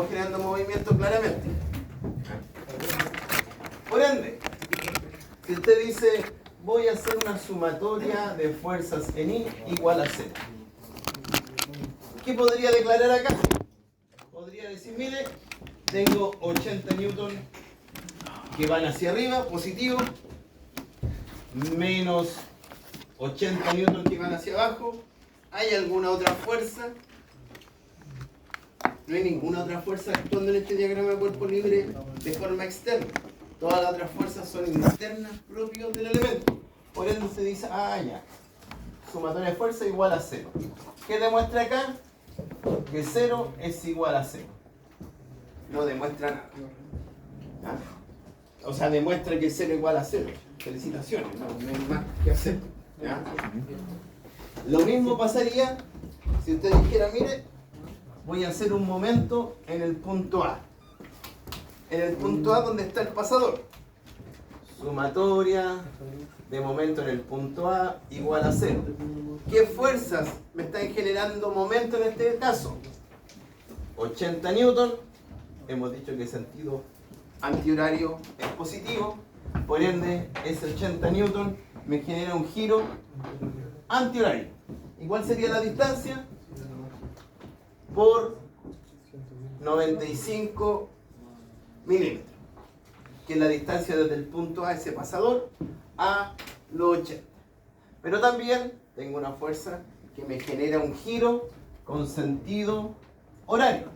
generando movimiento claramente. Por ende, si usted dice voy a hacer una sumatoria de fuerzas en I igual a 0, ¿qué podría declarar acá? Podría decir, mire, tengo 80 newton que van hacia arriba, positivo, menos 80 newton que van hacia abajo. ¿Hay alguna otra fuerza? No hay ninguna otra fuerza actuando en este diagrama de cuerpo libre de forma externa. Todas las otras fuerzas son internas propias del elemento. Por ende se dice, ya, sumatoria de fuerza igual a 0. ¿Qué demuestra acá? Que 0 es igual a 0. No demuestra nada. ¿Ah? O sea, demuestra que 0 igual a 0. Felicitaciones, no hay más que hacer. ¿Ya? Lo mismo pasaría si usted dijera, mire, voy a hacer un momento en el punto A. En el punto A donde está el pasador. Sumatoria de momento en el punto A igual a 0. ¿Qué fuerzas me están generando momento en este caso? 80 newton. Hemos dicho que el sentido antihorario es positivo. Por ende, ese 80 newton me genera un giro antihorario. ¿Y cuál sería la distancia? Por 95 milímetros, que es la distancia desde el punto A, ese pasador, a los 80. Pero también tengo una fuerza que me genera un giro con sentido horario.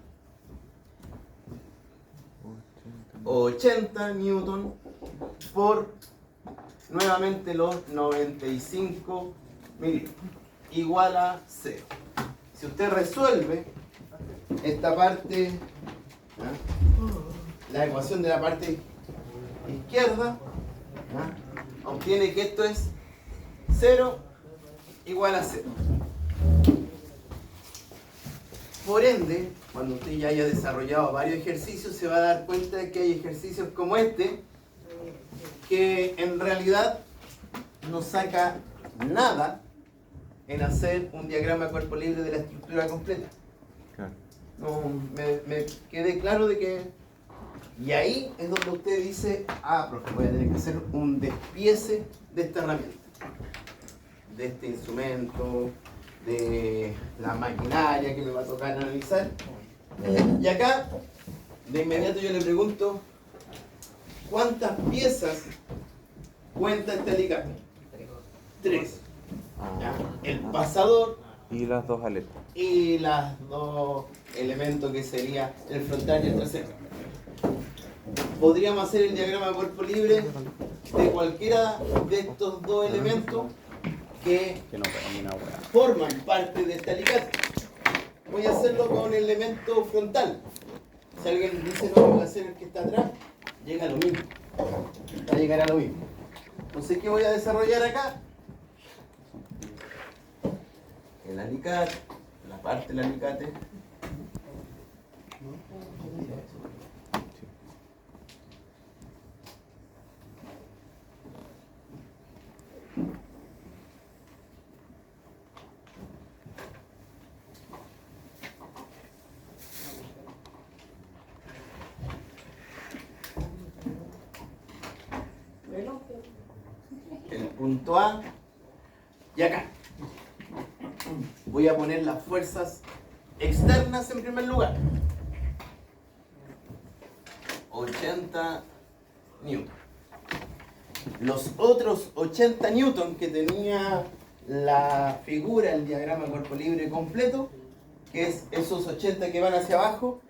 80 newton por nuevamente los 95 milímetros, igual a 0. Si usted resuelve esta parte, la ecuación de la parte izquierda, obtiene que esto es 0 igual a 0. Por ende, cuando usted ya haya desarrollado varios ejercicios, se va a dar cuenta de que hay ejercicios como este que en realidad no saca nada en hacer un diagrama de cuerpo libre de la estructura completa. No, me quedé claro de que... Y ahí es donde usted dice, profe, voy a tener que hacer un despiece de esta herramienta, de este instrumento, de la maquinaria que me va a tocar analizar. Y acá, de inmediato yo le pregunto, ¿cuántas piezas cuenta este alicate? 3. ¿Ya? El pasador y las dos aletas. Y las dos elementos que sería el frontal y el trasero. Podríamos hacer el diagrama de cuerpo libre de cualquiera de estos dos elementos que forman parte de este alicate. Voy a hacerlo con el elemento frontal. Si alguien dice no, voy a hacer el que está atrás, llega a lo mismo. Va a llegar a lo mismo. Entonces, ¿qué voy a desarrollar acá? El alicate, la parte del alicate. El punto A y acá. Voy a poner las fuerzas externas en primer lugar. 80 newton. Los otros 80 newton que tenía la figura, el diagrama de cuerpo libre completo, que es esos 80 que van hacia abajo,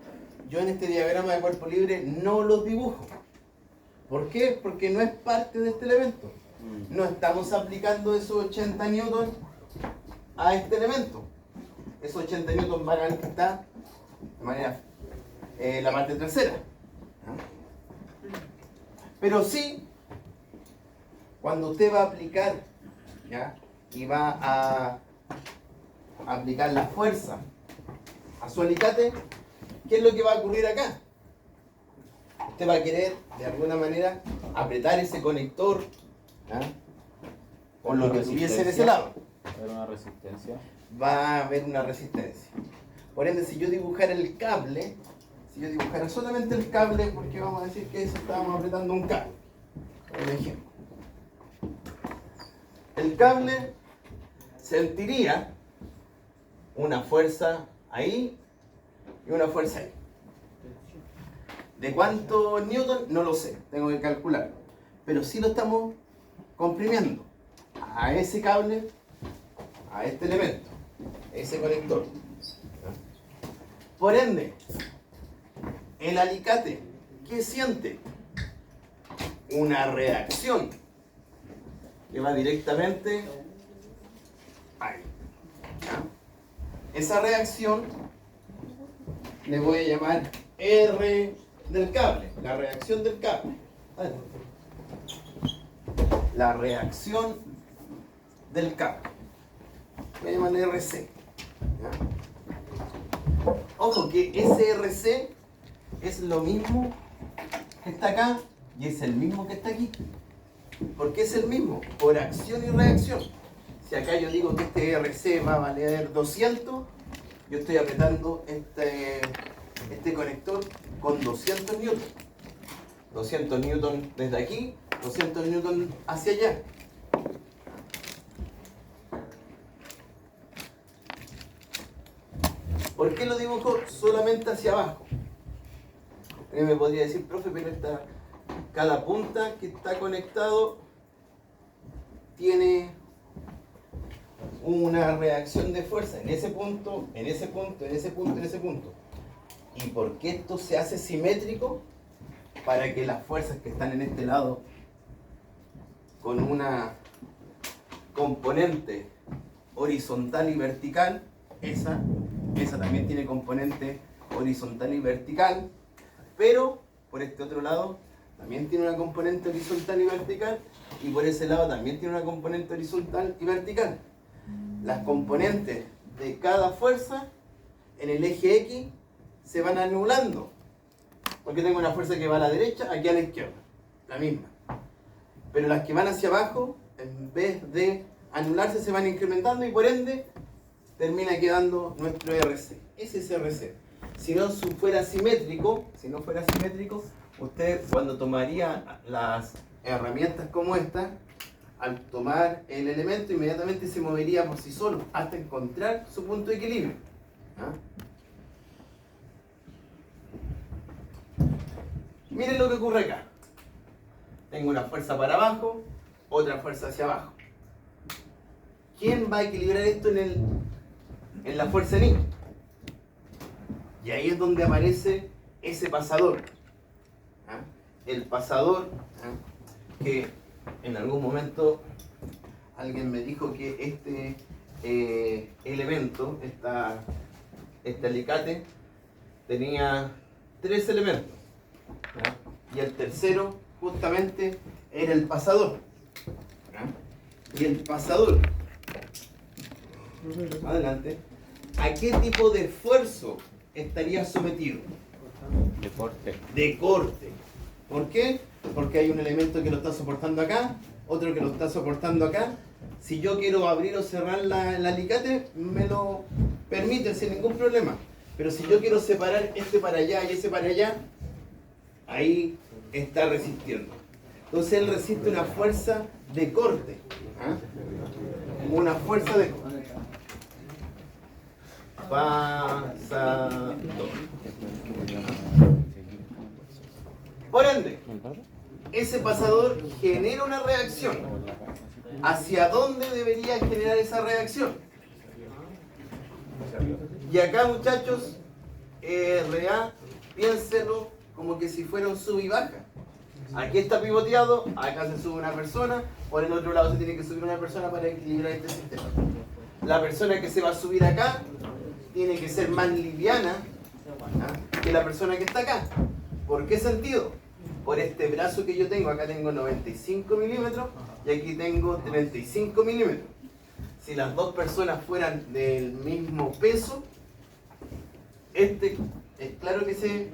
yo en este diagrama de cuerpo libre no los dibujo. ¿Por qué? Porque no es parte de este elemento. No estamos aplicando esos 80 newton a este elemento. Esos 80 newton van al que está de manera la parte trasera. Pero sí, cuando usted va a aplicar, ¿ya? Y va a aplicar la fuerza a su alicate, ¿qué es lo que va a ocurrir acá? Usted va a querer, de alguna manera, apretar ese conector, ¿ya? Con lo que tuviese en ese lado. ¿Va a haber una resistencia? Va a haber una resistencia. Por ende, si yo dibujara el cable, si yo dibujara solamente el cable, porque vamos a decir que eso estábamos apretando un cable, por ejemplo. El cable sentiría una fuerza ahí y una fuerza ahí. ¿De cuántos newton? No lo sé, tengo que calcularlo. Pero sí lo estamos comprimiendo a ese cable, a este elemento, ese conector. Por ende, el alicate, ¿qué siente? Una reacción que va directamente ahí. ¿Ya? Esa reacción le voy a llamar R del cable, la reacción del cable. La reacción del cable. Voy a llamar RC. ¿Ya? Ojo que ese RC es lo mismo que está acá y es el mismo que está aquí. ¿Por qué es el mismo? Por acción y reacción. Si acá yo digo que este RC va a valer 200, yo estoy apretando este conector con 200 newton. 200 newton desde aquí, 200 newton hacia allá. ¿Por qué lo dibujo solamente hacia abajo? Me podría decir, profe, pero cada punta que está conectado tiene una reacción de fuerza en ese punto, en ese punto, en ese punto, en ese punto. ¿Y por qué esto se hace simétrico? Para que las fuerzas que están en este lado con una componente horizontal y vertical, esa también tiene componente horizontal y vertical, pero por este otro lado también tiene una componente horizontal y vertical, y por ese lado también tiene una componente horizontal y vertical. Las componentes de cada fuerza en el eje X se van anulando, porque tengo una fuerza que va a la derecha, aquí a la izquierda, la misma. Pero las que van hacia abajo, en vez de anularse, se van incrementando y por ende termina quedando nuestro RC. Ese es RC. Si no fuera simétrico, usted cuando tomaría las herramientas como esta, al tomar el elemento inmediatamente se movería por sí solo hasta encontrar su punto de equilibrio. ¿Ah? Miren lo que ocurre acá. Tengo una fuerza para abajo, otra fuerza hacia abajo. ¿Quién va a equilibrar esto en la fuerza en I? Y ahí es donde aparece ese pasador. ¿Ah? El pasador, que en algún momento alguien me dijo que este elemento, este alicate, tenía 3 elementos. ¿Ah? Y el tercero justamente era el pasador. ¿Ah? Y el pasador, adelante, ¿a qué tipo de esfuerzo estaría sometido? De corte. De corte. ¿Por qué? Porque hay un elemento que lo está soportando acá, otro que lo está soportando acá. Si yo quiero abrir o cerrar el alicate, me lo permite sin ningún problema. Pero si yo quiero separar este para allá y ese para allá, ahí está resistiendo. Entonces él resiste una fuerza de corte. ¿Ah? Una fuerza de corte. Pasador. Por ende, ese pasador genera una reacción. ¿Hacia dónde debería generar esa reacción? Y acá, muchachos, RA, piénselo como que si fuera un sub y baja. Aquí está pivoteado, acá se sube una persona, por el otro lado se tiene que subir una persona para equilibrar este sistema. La persona que se va a subir acá tiene que ser más liviana, ¿ah?, que la persona que está acá. ¿Por qué sentido? Por este brazo que yo tengo, acá tengo 95 milímetros y aquí tengo 35 milímetros. Si las dos personas fueran del mismo peso, este es claro que se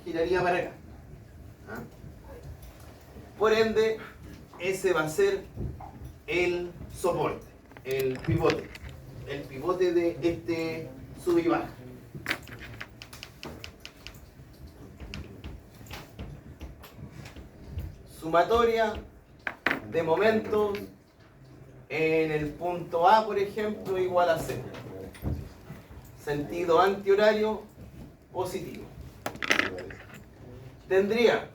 giraría para acá. ¿Ah? Por ende, ese va a ser el soporte, el pivote de este sub y baja. sumatoria de momentos en el punto A, por ejemplo, igual a 0. Sentido antihorario positivo. Tendría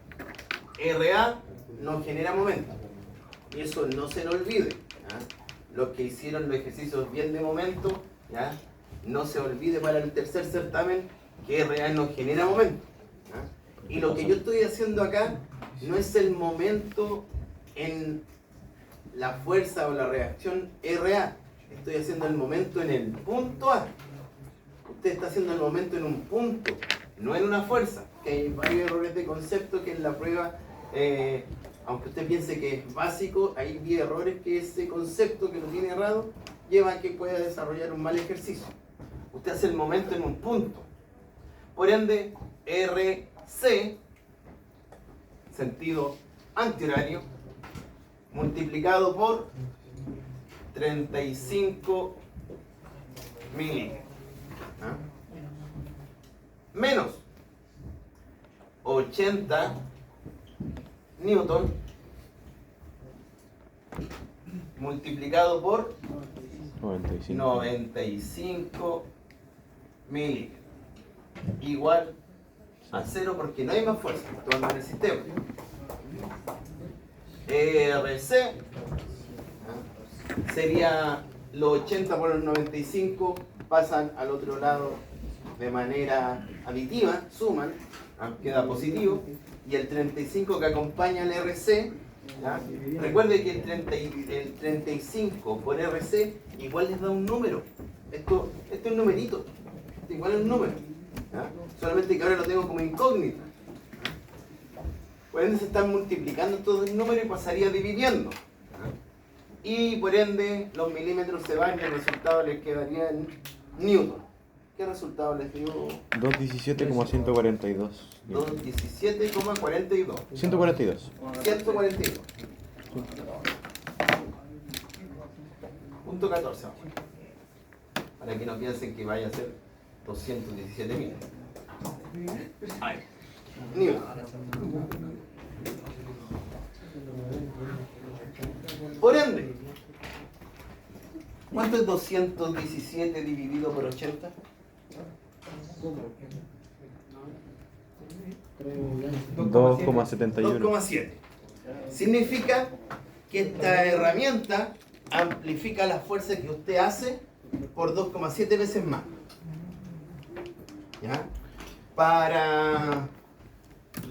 RA no genera momento. Y eso no se lo olvide. ¿Ya? Los que hicieron los ejercicios bien de momento, ¿ya? No se olvide para el tercer certamen que RA no genera momento. ¿Ya? Y lo que yo estoy haciendo acá no es el momento en la fuerza o la reacción RA. Estoy haciendo el momento en el punto A. Usted está haciendo el momento en un punto, no en una fuerza. Que hay varios errores de concepto que en la prueba, aunque usted piense que es básico, hay 10 errores que ese concepto que lo tiene errado lleva a que pueda desarrollar un mal ejercicio. Usted hace el momento en un punto. Por ende, RC, sentido antihorario, multiplicado por 35 milímetros. ¿Ah? Menos 80 newton multiplicado por 95 milímetros. Igual a 0 porque no hay más fuerza actuando en el sistema. RC sería los 80 por los 95 pasan al otro lado de manera aditiva, suman, queda positivo, y el 35 que acompaña al RC, ¿ya? Recuerde que el 35 por RC igual les da un número. Esto es un numerito, esto igual es un número, ¿ya? Solamente que ahora lo tengo como incógnita. Por ende se están multiplicando estos dos números y pasaría dividiendo. Y por ende los milímetros se van y el resultado les quedaría en newton. ¿Qué resultado les dio? 217,142. 217,42. 142. 142. Punto 14. Para que no piensen que vaya a ser 217.000. Newton. Por ende, ¿cuánto es 217 dividido por 80? 2,71. 2,7. Significa que esta herramienta amplifica la fuerza que usted hace por 2,7 veces más. ¿Ya? Para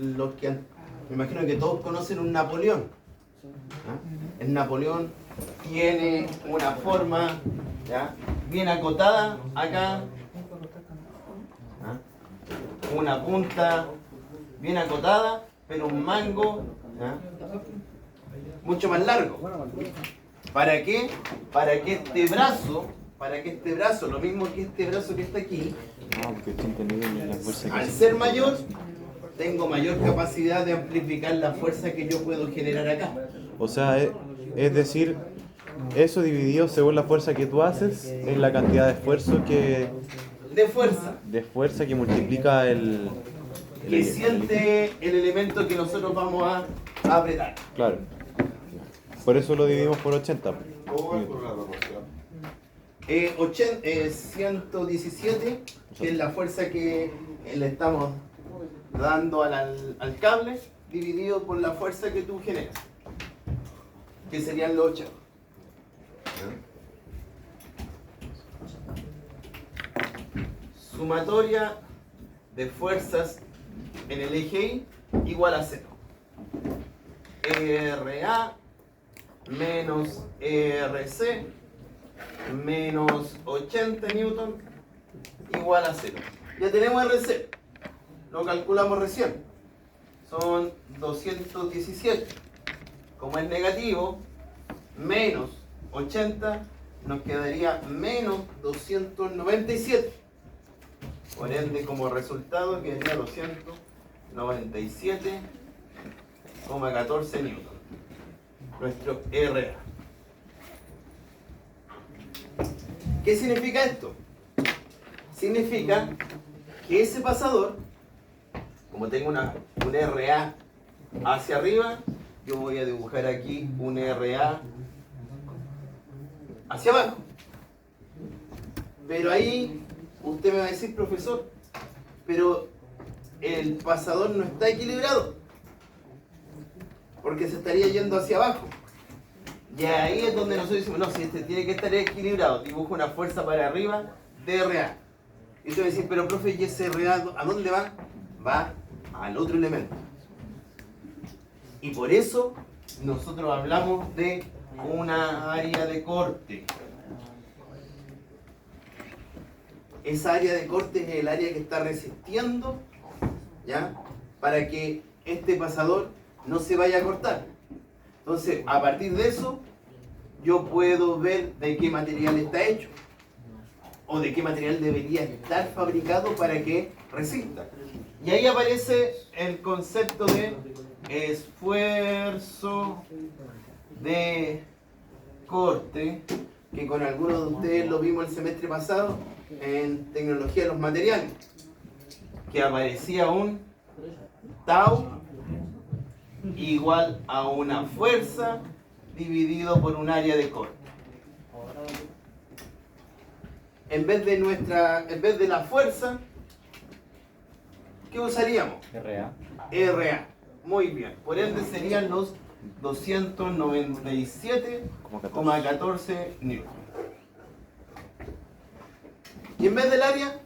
los que me imagino que todos conocen un Napoleón. ¿Ya? El Napoleón tiene una forma, ¿ya?, bien acotada acá, ¿ya?, una punta bien acotada, pero un mango, ¿ya?, mucho más largo. ¿Para qué? Para que este brazo, lo mismo que este brazo que está aquí, al ser mayor, tengo mayor capacidad de amplificar la fuerza que yo puedo generar acá. O sea, es decir, eso dividido según la fuerza que tú haces es la cantidad de esfuerzo que... De fuerza. Que multiplica el siente el elemento que nosotros vamos a apretar. Claro. Por eso lo dividimos por 80. ¿Cómo es por la proporción? 117, que es la fuerza que le estamos dando al cable, dividido por la fuerza que tú generas, que serían los 80. Sumatoria de fuerzas en el eje Y igual a 0. RA menos RC menos 80 newton igual a 0. Ya tenemos RC, lo calculamos recién, son 217. Como es negativo, menos 80 nos quedaría menos 297. Por ende, como resultado quedaría 297,14 newton. Nuestro RA. ¿Qué significa esto? Significa que ese pasador, como tengo un RA hacia arriba, yo voy a dibujar aquí un RA hacia abajo. Pero ahí usted me va a decir, profesor, pero el pasador no está equilibrado, porque se estaría yendo hacia abajo. Y ahí es donde nosotros decimos, no, si este tiene que estar equilibrado, dibujo una fuerza para arriba, DRA. Y usted va a decir, pero profe, ¿y ese RA a dónde va? Va al otro elemento. Y por eso nosotros hablamos de una área de corte. Esa área de corte es el área que está resistiendo, ¿ya?, para que este pasador no se vaya a cortar. Entonces, a partir de eso, yo puedo ver de qué material está hecho o de qué material debería estar fabricado para que resista. Y ahí aparece el concepto de esfuerzo de corte, que con algunos de ustedes lo vimos el semestre pasado en tecnología de los materiales, que aparecía un tau igual a una fuerza dividido por un área de corte. En vez de la fuerza, ¿qué usaríamos? RA. RA. Muy bien. Por ende serían los 297,14 newton. Y en vez del área,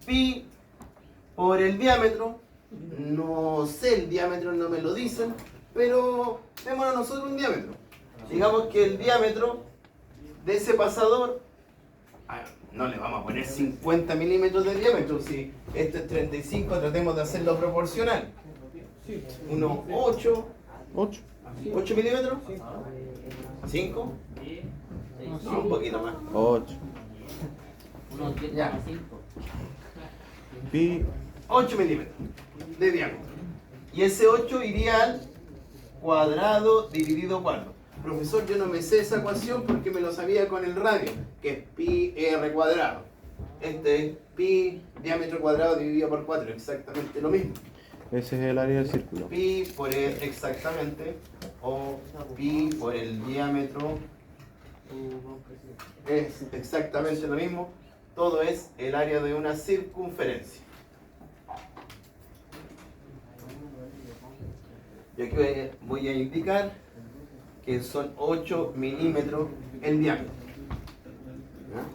pi por el diámetro. No sé el diámetro, no me lo dicen, pero démonos nosotros un diámetro. Digamos que el diámetro de ese pasador, no le vamos a poner 50 milímetros de diámetro, si este es 35, tratemos de hacerlo proporcional. Unos 8 milímetros, 5, no, un poquito más. 8. Ya. Pi. 8 milímetros de diámetro. Y ese 8 iría al cuadrado dividido 4. Profesor, yo no me sé esa ecuación porque me lo sabía con el radio, que es pi r cuadrado. Este es pi diámetro cuadrado dividido por 4, exactamente lo mismo. Ese es el área del círculo. Pi por el exactamente, o pi por el diámetro, es exactamente lo mismo. Todo es el área de una circunferencia. Y aquí voy a indicar que son 8 milímetros el diámetro. ¿Ya?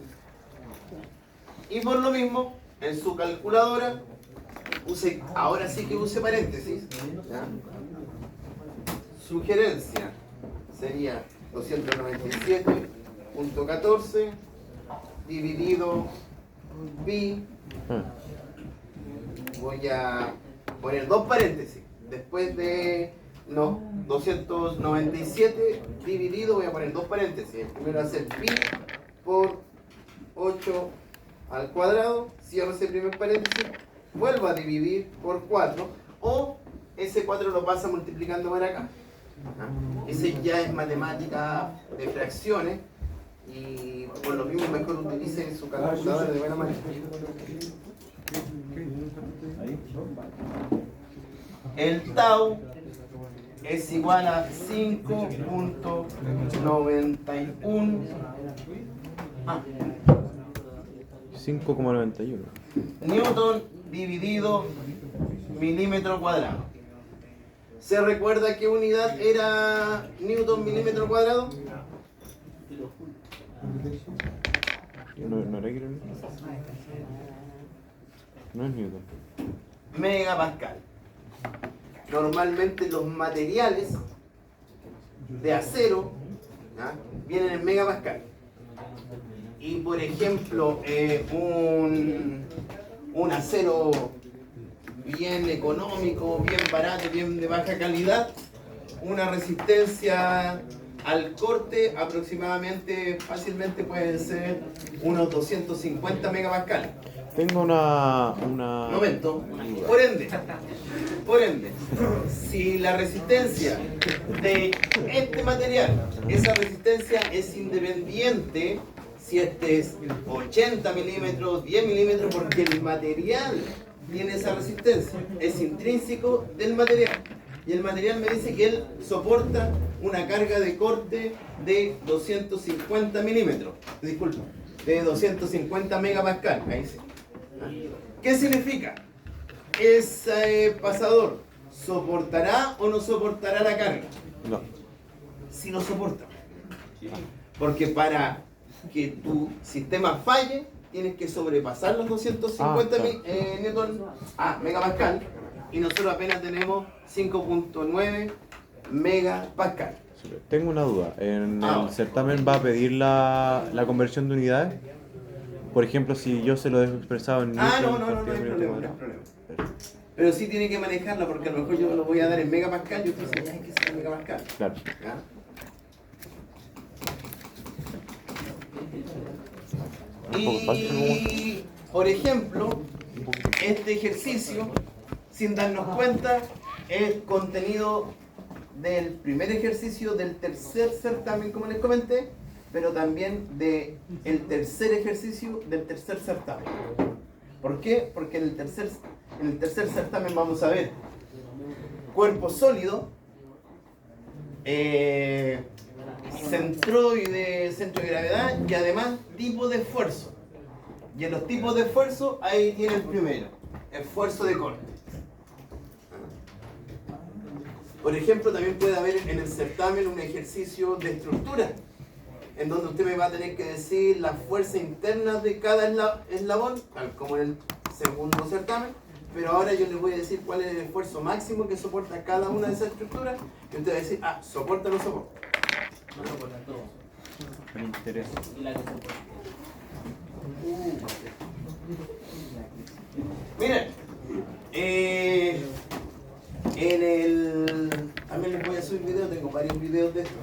Y por lo mismo, en su calculadora, ahora sí que use paréntesis. ¿Ya? Sugerencia sería 297,14 dividido pi. Voy a poner dos paréntesis. Después de 297 dividido, voy a poner dos paréntesis. El primero va a ser pi por 8 al cuadrado. Cierro ese primer paréntesis. Vuelvo a dividir por 4. O ese 4 lo pasa multiplicando por acá. Ese ya es matemática de fracciones. Y por lo mismo mejor utilice su calculadora de buena manera. El tau es igual a 5.91 5,91 newton dividido milímetro cuadrado. ¿Se recuerda qué unidad era newton milímetro cuadrado? ¿No era kilómetro? No es newton. Megapascal. Normalmente los materiales de acero, ¿ya?, vienen en megapascal. Y por ejemplo, un acero bien económico, bien barato, bien de baja calidad, una resistencia al corte aproximadamente, fácilmente pueden ser unos 250 megapascales. Tengo una... Momento. Por ende, si la resistencia de este material, esa resistencia es independiente, si este es 80 milímetros, 10 milímetros, porque el material tiene esa resistencia, es intrínseco del material. Y el material me dice que él soporta una carga de corte de 250 milímetros. Disculpa, de 250 megapascal. Ahí sí. ¿Qué significa? ¿Ese pasador soportará o no soportará la carga? No. Sí lo soporta. Porque para que tu sistema falle, tienes que sobrepasar los 250 megapascal. Y nosotros apenas tenemos 5.9 megapascal. Tengo una duda. ¿En el certamen va a pedir la conversión de unidades? Por ejemplo, si yo se lo dejo expresado en No hay problema. Pero sí tiene que manejarla porque a lo mejor yo lo voy a dar en megapascal y usted dice, ya hay que ser en megapascal. Claro. ¿Ya? Y, por ejemplo, este ejercicio, sin darnos cuenta, es contenido del primer ejercicio del tercer certamen, como les comenté, pero también del tercer ejercicio del tercer certamen. ¿Por qué? Porque en el tercer certamen vamos a ver cuerpo sólido, centroide, centro de gravedad y además tipo de esfuerzo. Y en los tipos de esfuerzo, ahí tiene el primero, esfuerzo de corte. Por ejemplo, también puede haber en el certamen un ejercicio de estructura, en donde usted me va a tener que decir las fuerzas internas de cada eslabón, tal como en el segundo certamen, pero ahora yo les voy a decir cuál es el esfuerzo máximo que soporta cada una de esas estructuras, y usted va a decir, ¿soporta o no soporta? No soporta todo. Me interesa. Y la que soporta. Miren, también les voy a subir videos, tengo varios videos de esto.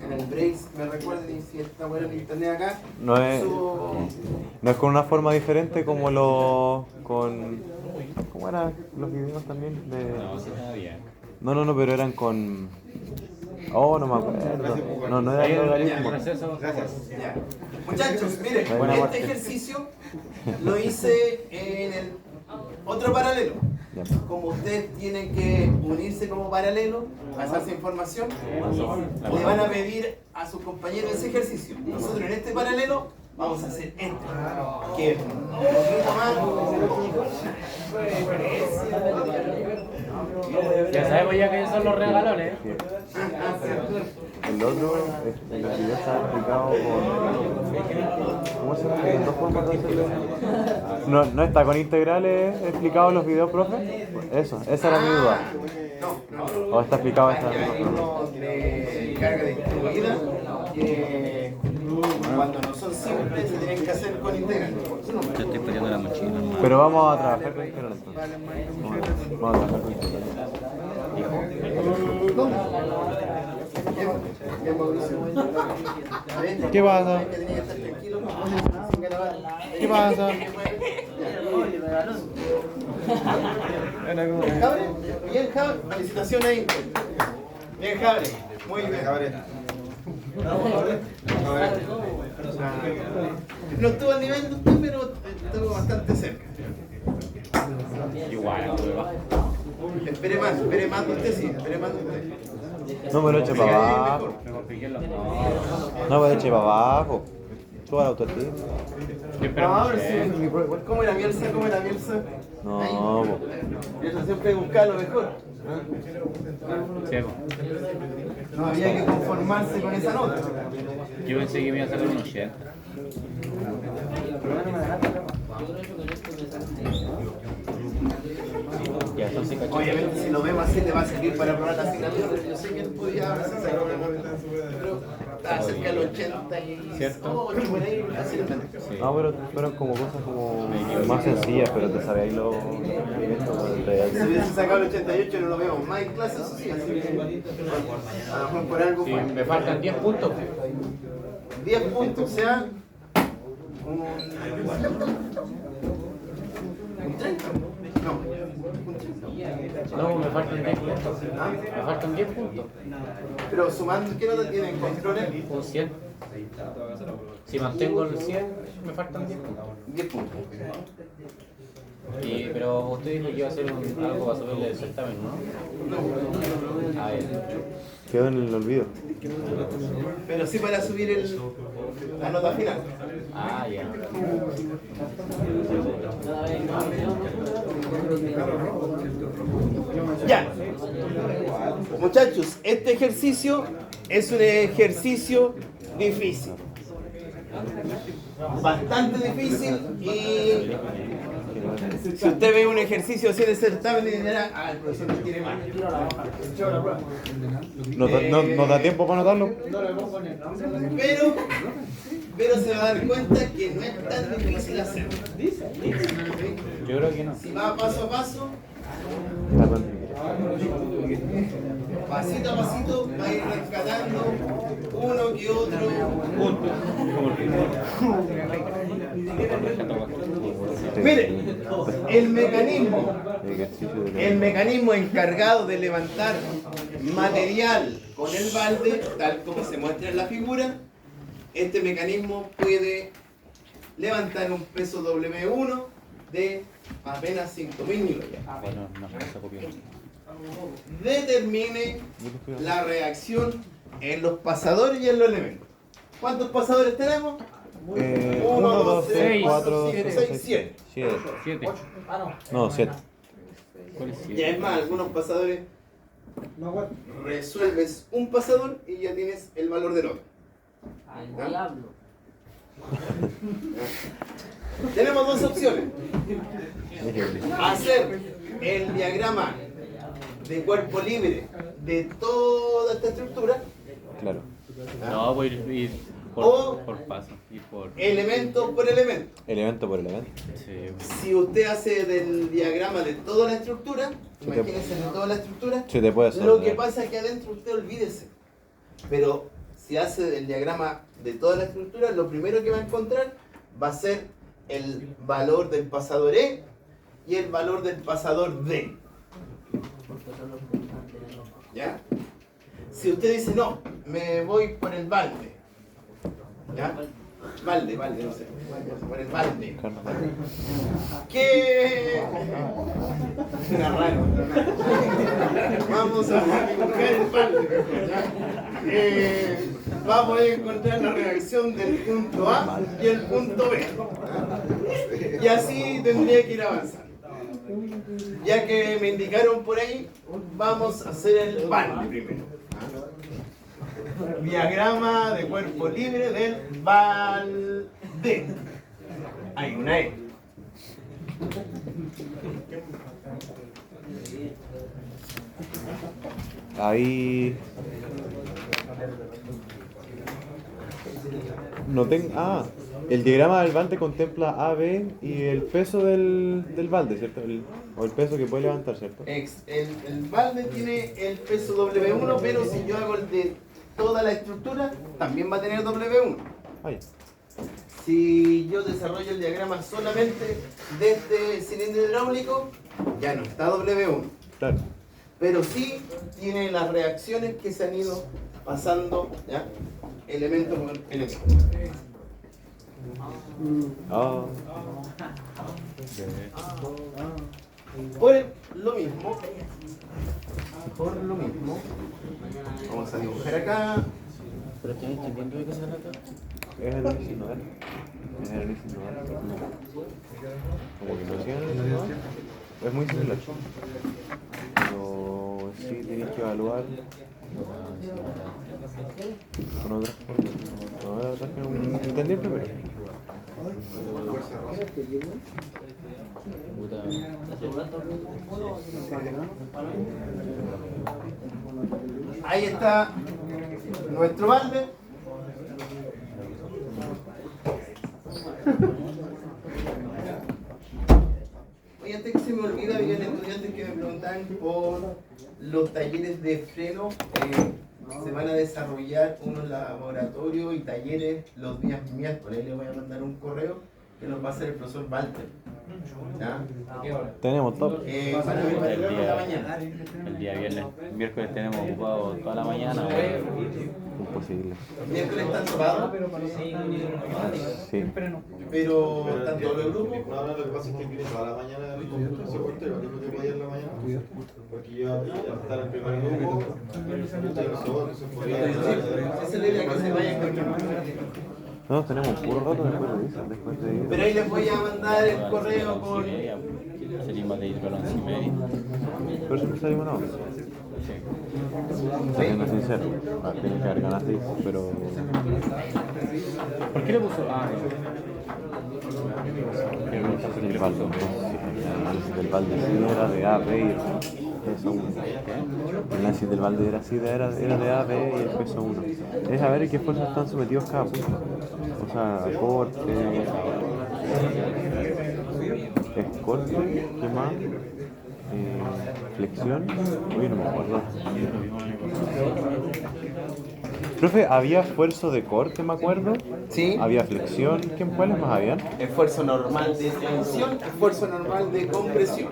En el Brace, me recuerden, y si está bueno en internet acá, No es con una forma diferente como ¿cómo eran los videos también? No, sí estaba bien. No, pero eran con... Oh, no me acuerdo. No era logaritmo. Ya. Muchachos, miren, Buena este parte. ejercicio lo hice en el otro paralelo. Ya. Como ustedes tienen que unirse como paralelo, pasarse información, le van a pedir a sus compañeros ese ejercicio. Nosotros en este paralelo vamos a hacer este, que es un poquito más. Ya sabemos ya que son los regalones. El otro, el video está explicado con... ¿Cómo se llama? ¿Dos formas de hacerlo? No está con integrales explicados en los videos, profe. Eso, esa era mi duda. No. ¿O está explicado esta? Hay uno de carga distribuida que cuando no son simples se tienen que hacer con integral. Yo estoy perdiendo la mochila, hermano. Pero vamos a trabajar con integral entonces. Vamos a trabajar con integral. ¿Qué pasa? ¿Qué pasa? Jabre, bien Jabre, felicitaciones ahí. Bien Jabre, muy bien Jabre. No estuvo al nivel de usted, pero estuvo bastante cerca. Igual, Espere más de usted, sí, espere más de usted. No me lo eche para abajo. No me lo eche para abajo. Toda la autoestima. ¿Cómo era Bielsa? No, Ahí. po. Bielsa siempre buscaba lo mejor. No había que conformarse con esa nota. Yo pensé que me iba a sacar un 80. Ya son 5 Obviamente si lo vemos así le va a servir para probar la asignatura, pero yo sé que él podía haberse sacado una nota, pero estaba cerca del 88 por ahí, fácilmente. No, pero fueron como cosas como más sencillas, pero te sabías los elementos. Si hubiese sacado el 88 no lo vemos más en clase, eso sí, así que a lo mejor por algo Sí, fue. me faltan 10 puntos. 10 puntos, o sea, un 30. No, un 30. No, me faltan 10 puntos. Me faltan 10 puntos. Pero sumando, ¿qué nota tienen? ¿Controles? Un 100. Si mantengo el 100, me faltan 10 puntos. 10 puntos. Pero usted dijo que iba a hacer algo para subirle el certamen, ¿no? A ver. Quedó en el olvido. Pero sí para subir la nota final. Ah, ya. Ya. Muchachos, este ejercicio es un ejercicio difícil. Bastante difícil y si usted ve un ejercicio así de certamen y dirá, ah, el profesor no quiere más. ¿No da tiempo para anotarlo? Pero se va a dar cuenta que no es tan difícil hacerlo. Yo creo que no. Si va paso a paso, Está bien. pasito a pasito, va a ir rescatando uno que otro punto. Mire, el mecanismo encargado de levantar material con el balde, tal como se muestra en la figura, este mecanismo puede levantar un peso W1 de apenas 5.000 newtons. Bueno, no, se copió. Determine la reacción en los pasadores y en los elementos. ¿Cuántos pasadores tenemos? 1, 2, 3, 4, 5, 6, 7. 7. No, 7. ¿Cuál es Y 7? es más, algunos pasadores resuelves un pasador y ya tienes el valor del otro. Tenemos dos opciones. Hacer el diagrama de cuerpo libre de toda esta estructura, Claro. No, voy a ir O- por paso. Ir por. elemento por elemento. Elemento por elemento. Sí. Si usted hace del diagrama de toda la estructura, imagínense de toda la estructura, Sí, te puedes lo que pasa es que adentro usted olvídese. Pero si hace el diagrama de toda la estructura, lo primero que va a encontrar va a ser el valor del pasador E y el valor del pasador D. ¿Ya? Si usted dice, no, me voy por el balde. ¿Ya? Balde, no sé. Por el balde. ¿Qué? Era raro. Vamos a buscar el balde. ¿Ya? Vamos a encontrar la reacción del punto A y el punto B. Y así tendría que ir avanzando. Ya que me indicaron por ahí, vamos a hacer el balde primero. Diagrama de cuerpo libre del balde. Hay una E. Ahí. No tengo. Ah, el diagrama del balde contempla A, B y el peso del balde, ¿cierto? O el peso que puede levantar, ¿cierto? El balde tiene el peso W1, pero si yo hago el de toda la estructura, también va a tener W1. Ahí. Si yo desarrollo el diagrama solamente de este cilindro hidráulico, ya no está W1. Claro. Pero sí tiene las reacciones que se han ido pasando, ¿ya? Elemento por elemento. Ah. Por lo mismo, vamos a dibujar acá. ¿Pero tienes entendiendo de qué se trata? Es el análisis nodal. Es el análisis nodal. Como que no hacían análisis nodal. Es muy similar. Pero sí tienes que evaluar con otras formas. No, la verdad es que no entendí el primero. Ahí está nuestro balde. Oye, antes que se me olvida, habían estudiantes que me preguntaban por los talleres de freno. Se van a desarrollar unos laboratorios y talleres los días miércoles. Les voy a mandar un correo que nos va a hacer el profesor Walter. ¿Ya? Tenemos top. Para ver El por la mañana. día viernes, miércoles tenemos ocupado toda la mañana, weón. Imposible. Miércoles están topados, Sí. pero están todos los grupos. No, lo que pasa es que viene toda la mañana ese corte, lo mismo que podía en la mañana. Porque yo al estar en el primer grupo, se podía. Esa es la idea, que se vayan con. No, tenemos un puro rato después de eso. Después de Pero ahí les voy a mandar el correo con. Salimos de ir a las 11:30. Por eso salimos una hora. Siendo sincero, tiene que haber ganas de ir, pero. ¿Por qué le puso? Ah, El balde, el análisis del balde sí era de A, B y el peso 1. El análisis del balde era así, era de A, B y el peso 1. Es a ver en qué fuerzas están sometidos cada punto. O sea, corte, corte, ¿qué más? Flexión, uy, no me acuerdo. Profe, había esfuerzo de corte, me acuerdo. Sí. Había flexión, ¿cuáles más habían? Esfuerzo normal de tensión, esfuerzo normal de compresión.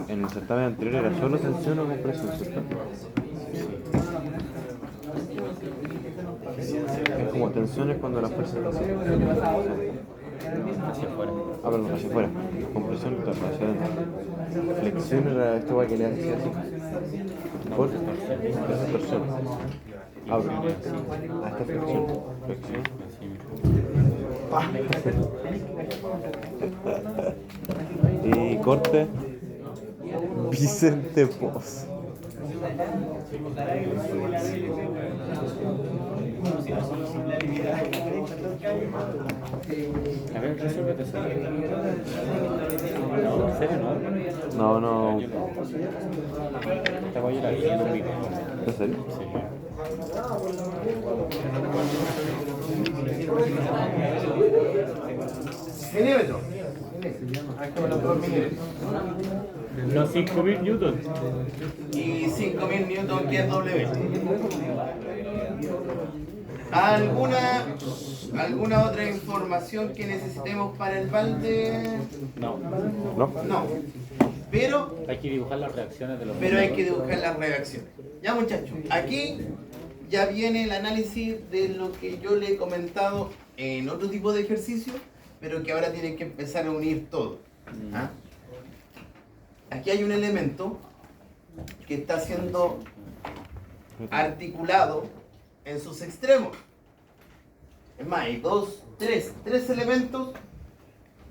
En el certamen anterior era solo tensión o compresión, ¿cierto? Es como tensiones cuando la fuerza está hacia afuera. Ah, perdón, hacia afuera. Compresión hacia adentro. Flexión era esto que le hace así. Corte, torsión. Abre. Ah, esta flexión. Flexión. Y corte. Vicente Pos. A ver, resúlvete eso. No, ¿en serio no? No. Te voy a ir a ir un video. ¿En serio? Milímetro. Ahí están los 2 milímetros. Los 5.000 newtons. Y 5.000 newton que es W. ¿Alguna otra información que necesitemos para el balde? No. No. Pero Hay que dibujar las reacciones de los hay que dibujar las reacciones. Ya, muchachos, aquí ya viene el análisis de lo que yo le he comentado en otro tipo de ejercicio, pero que ahora tienen que empezar a unir todo. ¿Ah? Aquí hay un elemento que está siendo articulado en sus extremos. Es más, hay tres elementos,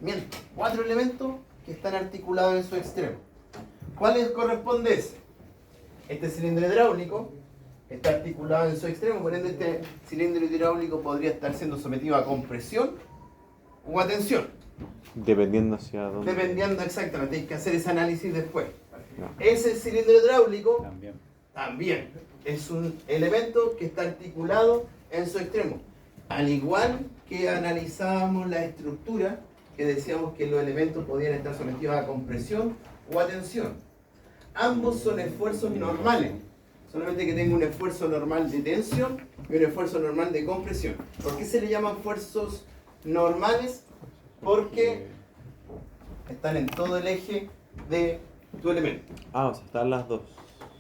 miento, 4 elementos que están articulados en su extremo. ¿Cuáles corresponde ese? Este cilindro hidráulico está articulado en su extremo, por ende este cilindro hidráulico podría estar siendo sometido a compresión o a tensión. Dependiendo hacia dónde. Dependiendo exactamente, hay que hacer ese análisis después. No. Ese cilindro hidráulico también. es un elemento que está articulado en su extremo. Al igual que analizábamos la estructura, que decíamos que los elementos podían estar sometidos a compresión o a tensión. Ambos son esfuerzos normales, solamente que tengo un esfuerzo normal de tensión y un esfuerzo normal de compresión. ¿Por qué se le llaman esfuerzos normales? Porque están en todo el eje de tu elemento. Ah, o sea, están las dos.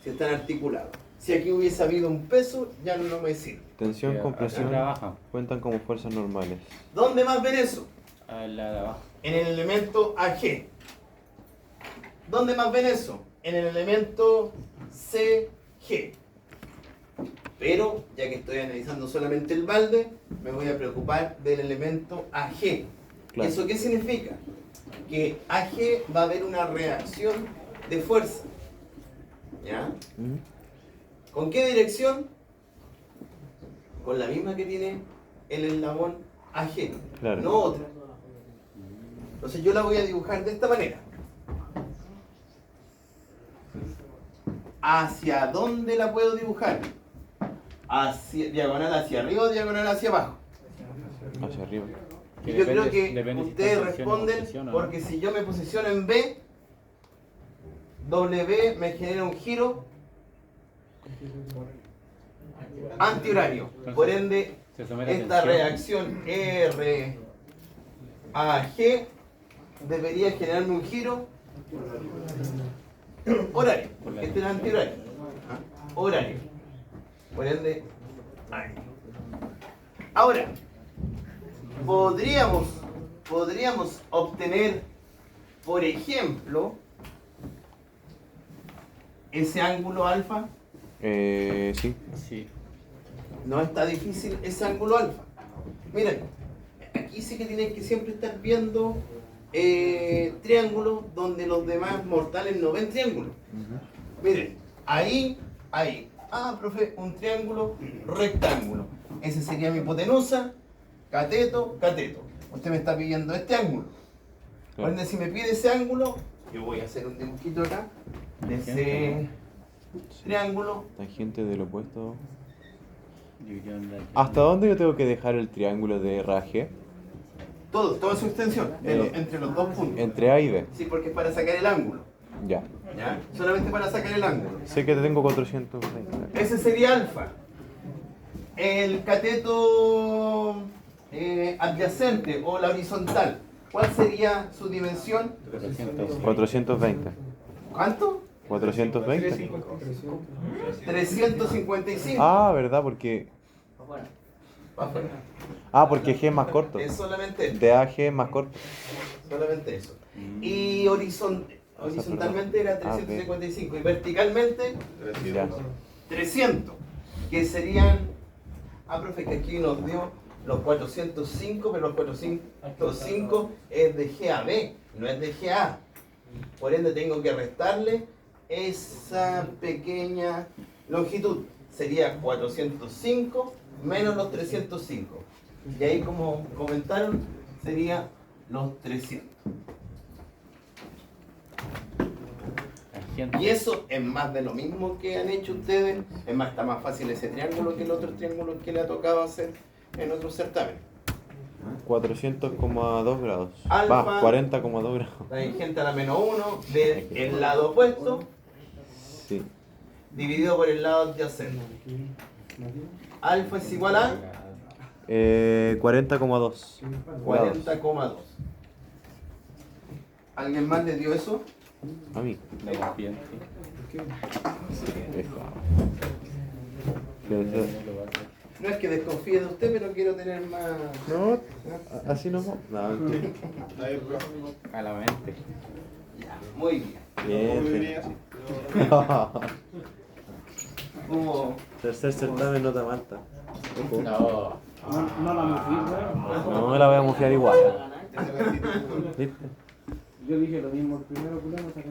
Si están articulados. Si aquí hubiese habido un peso, ya no me sirve. Tensión, Sí, compresión acá trabaja. cuentan como fuerzas normales. ¿Dónde más ven eso? La de abajo. En el elemento AG. ¿Dónde más ven eso? En el elemento CG. Pero, ya que estoy analizando solamente el balde, me voy a preocupar del elemento AG. Claro. ¿Eso qué significa? Que AG va a haber una reacción de fuerza. ¿Ya? ¿Con qué dirección? Con la misma que tiene el eslabón AG, Claro. no otra. Entonces yo la voy a dibujar de esta manera. ¿Hacia dónde la puedo dibujar? Diagonal hacia arriba o diagonal hacia abajo. Hacia arriba. Y yo creo que depende si ustedes está en tensión o responden compresión, ¿o no? porque si yo me posiciono en B, W me genera un giro antihorario. Por ende, Se somete a esta tensión. reacción RAG debería generarme un giro horario. Este es el antihorario. ¿Ah? Horario. Por ende, ahí. Ahora, podríamos obtener, por ejemplo, ese ángulo alfa. Sí. Sí. No está difícil ese ángulo alfa. Miren, aquí sí que tienen que siempre estar viendo triángulos donde los demás mortales no ven triángulos. Miren, ahí. Ah, profe, un triángulo rectángulo. Ese sería mi hipotenusa, cateto. Usted me está pidiendo este ángulo. Por ende, si me pide ese ángulo, yo voy a hacer un dibujito acá de ese triángulo. Tangente del opuesto. División de- ¿Hasta dónde yo tengo que dejar el triángulo de RAG? Toda su extensión, entre los dos puntos. Entre A y B. Sí, porque es para sacar el ángulo. Ya. ¿Ya? Solamente para sacar el ángulo. Sé que tengo 420. Ese sería alfa. El cateto adyacente o la horizontal, ¿cuál sería su dimensión? 420. ¿Cuánto? 420. 355. Ah, ¿verdad? Porque. Afuera. Ah, porque G es más corto. Es solamente eso. De A a G es más corto. Solamente eso. Y horizontalmente era 355 y verticalmente Ya. 300, que serían, profe, que aquí nos dio los 405, pero los 405 es de G a B, no es de G a A. Por ende tengo que restarle esa pequeña longitud. Sería 405 menos los 305. Y ahí, como comentaron, sería los 300. Tangente. Y eso es más de lo mismo que han hecho ustedes. Es más, está más fácil ese triángulo que el otro triángulo que le ha tocado hacer en otro certamen. 400,2 grados. Alfa. Va, 40,2 grados. Tangente a la menos 1 del lado opuesto Sí. dividido por el lado adyacente. Alfa es igual a 40,2 grados. 40,2. ¿Alguien más le dio eso? A mí. La corriente. No es que desconfíe de usted, pero quiero tener más... No, así no. No, mentira. A la mente. Muy bien. Bien. Como... Tercer certamen nota malta. No. No me la voy a mufear igual. ¿Viste? Yo dije lo mismo el primero, culo, no saqué.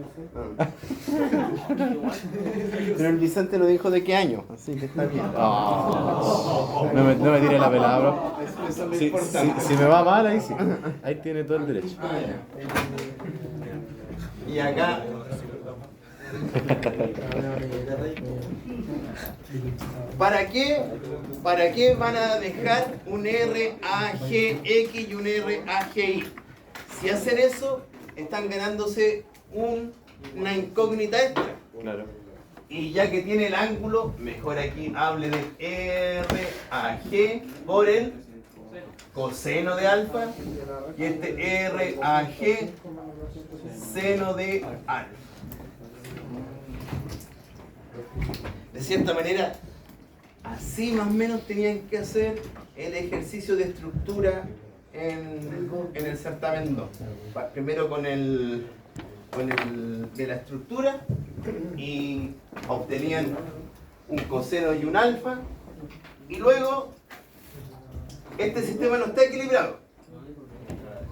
Pero el Vicente lo dijo de qué año, así que está bien. No me tire la pelada, bro. Eso es lo Si importante. me va mal, ahí sí. Ahí tiene todo el derecho. Y acá... ¿Para qué van a dejar un RAGX y un RAGI? Si hacen eso, están ganándose una incógnita extra. Claro. Y ya que tiene el ángulo, mejor aquí hable de RAG por el coseno de alfa y este RAG seno de alfa. De cierta manera, así más o menos tenían que hacer el ejercicio de estructura en el certamen 2. Primero con el de la estructura y obtenían un coseno y un alfa, y luego este sistema no está equilibrado.